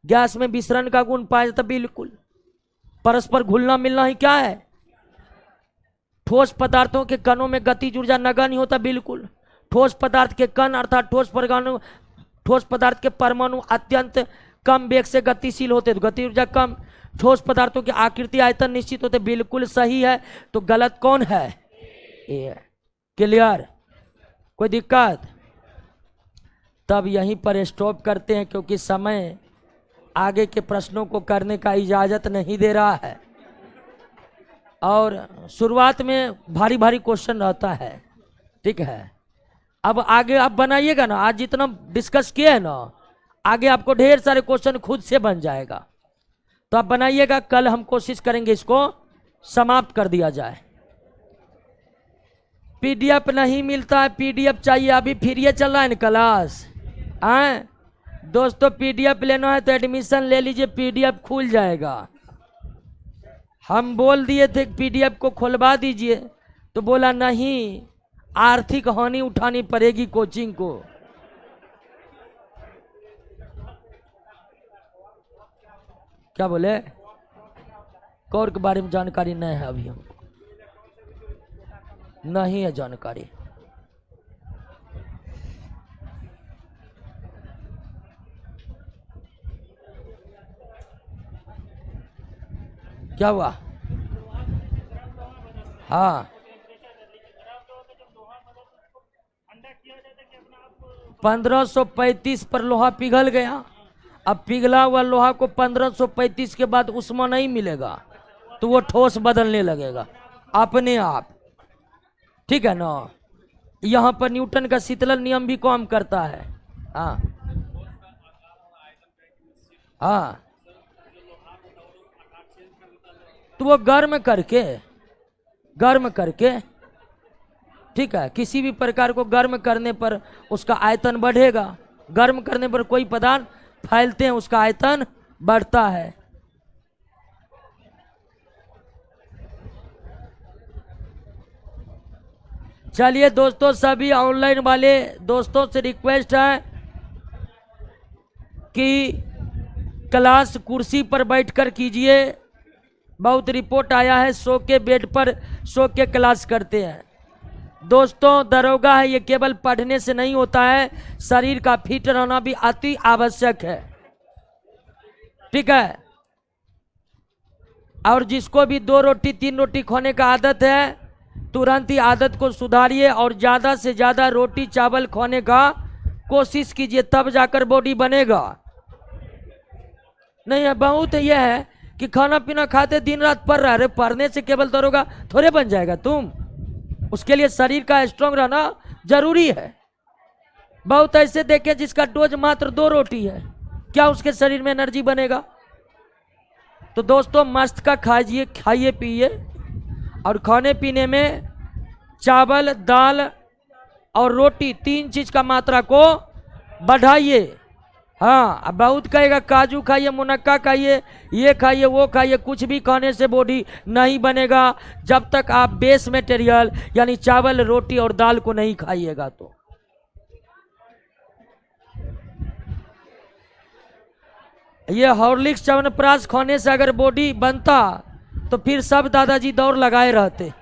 गैस में विसरण का गुण पाया जाता, बिल्कुल। परस्पर घुलना मिलना ही क्या है? ठोस पदार्थों के कणों में गतिज ऊर्जा नगण्य होता, बिल्कुल। ठोस पदार्थ के कण अर्थात ठोस पदार्थ के परमाणु अत्यंत कम वेग से गतिशील होते, तो गति ऊर्जा कम। ठोस पदार्थों की आकृति आयतन निश्चित होते, बिल्कुल सही है। तो गलत कौन है? ए। क्लियर? कोई दिक्कत? तब यहीं पर स्टॉप करते हैं, क्योंकि समय आगे के प्रश्नों को करने का इजाजत नहीं दे रहा है, और शुरुआत में भारी भारी क्वेश्चन रहता है, ठीक है। अब आगे आप बनाइएगा ना, आज जितना डिस्कस किए हैं ना, आगे आपको ढेर सारे क्वेश्चन खुद से बन जाएगा। तो आप बनाइएगा, कल हम कोशिश करेंगे इसको समाप्त कर दिया जाए। पीडीएफ नहीं मिलता है, पीडीएफ चाहिए। अभी फिर ये चल रहा है ना क्लास, आए दोस्तों, पीडीएफ लेना है तो एडमिशन ले लीजिए, पीडीएफ खुल जाएगा। हम बोल दिए थे पीडीएफ को खुलवा दीजिए, तो बोला नहीं, आर्थिक हानि उठानी पड़ेगी कोचिंग को। क्या बोले? कोर के बारे में जानकारी नहीं है अभी हमको, नहीं है जानकारी। क्या हुआ? हाँ, 1535 पर लोहा पिघल गया। अब पिघला हुआ लोहा को 1535 के बाद उष्मा नहीं मिलेगा तो वो ठोस बदलने लगेगा अपने आप। ठीक है ना? यहाँ पर न्यूटन का शीतलन नियम भी काम करता है। हाँ हाँ, तो वो गर्म करके ठीक है, किसी भी प्रकार को गर्म करने पर उसका आयतन बढ़ेगा। गर्म करने पर कोई पदार्थ फैलते हैं, उसका आयतन बढ़ता है। चलिए दोस्तों, सभी ऑनलाइन वाले दोस्तों से रिक्वेस्ट है कि क्लास कुर्सी पर बैठकर कीजिए। बहुत रिपोर्ट आया है सो के बेड पर सो के क्लास करते हैं। दोस्तों, दरोगा है, ये केवल पढ़ने से नहीं होता है, शरीर का फिट रहना भी अति आवश्यक है। ठीक है? और जिसको भी 2 रोटी 3 रोटी खाने का आदत है, तुरंत ही आदत को सुधारिए और ज़्यादा से ज़्यादा रोटी चावल खाने का कोशिश कीजिए, तब जाकर बॉडी बनेगा। नहीं है बहुत यह है कि खाना पीना खाते दिन रात पढ़ रहा है। पढ़ने से केवल दरोगा थोड़े बन जाएगा तुम। उसके लिए शरीर का स्ट्रांग रहना जरूरी है। बहुत ऐसे देखे जिसका डोज मात्र 2 रोटी है, क्या उसके शरीर में एनर्जी बनेगा? तो दोस्तों, मस्त का खाइए पिए, और खाने पीने में चावल दाल और रोटी 3 चीज का मात्रा को बढ़ाइए। हाँ, अब बहुत कहेगा काजू खाइए, मुनक्का खाइए, ये खाइए वो खाइए, कुछ भी खाने से बॉडी नहीं बनेगा जब तक आप बेस मटेरियल यानी चावल रोटी और दाल को नहीं खाइएगा। तो ये हॉर्लिक्स च्यवनप्राश खाने से अगर बॉडी बनता तो फिर सब दादाजी दौड़ लगाए रहते।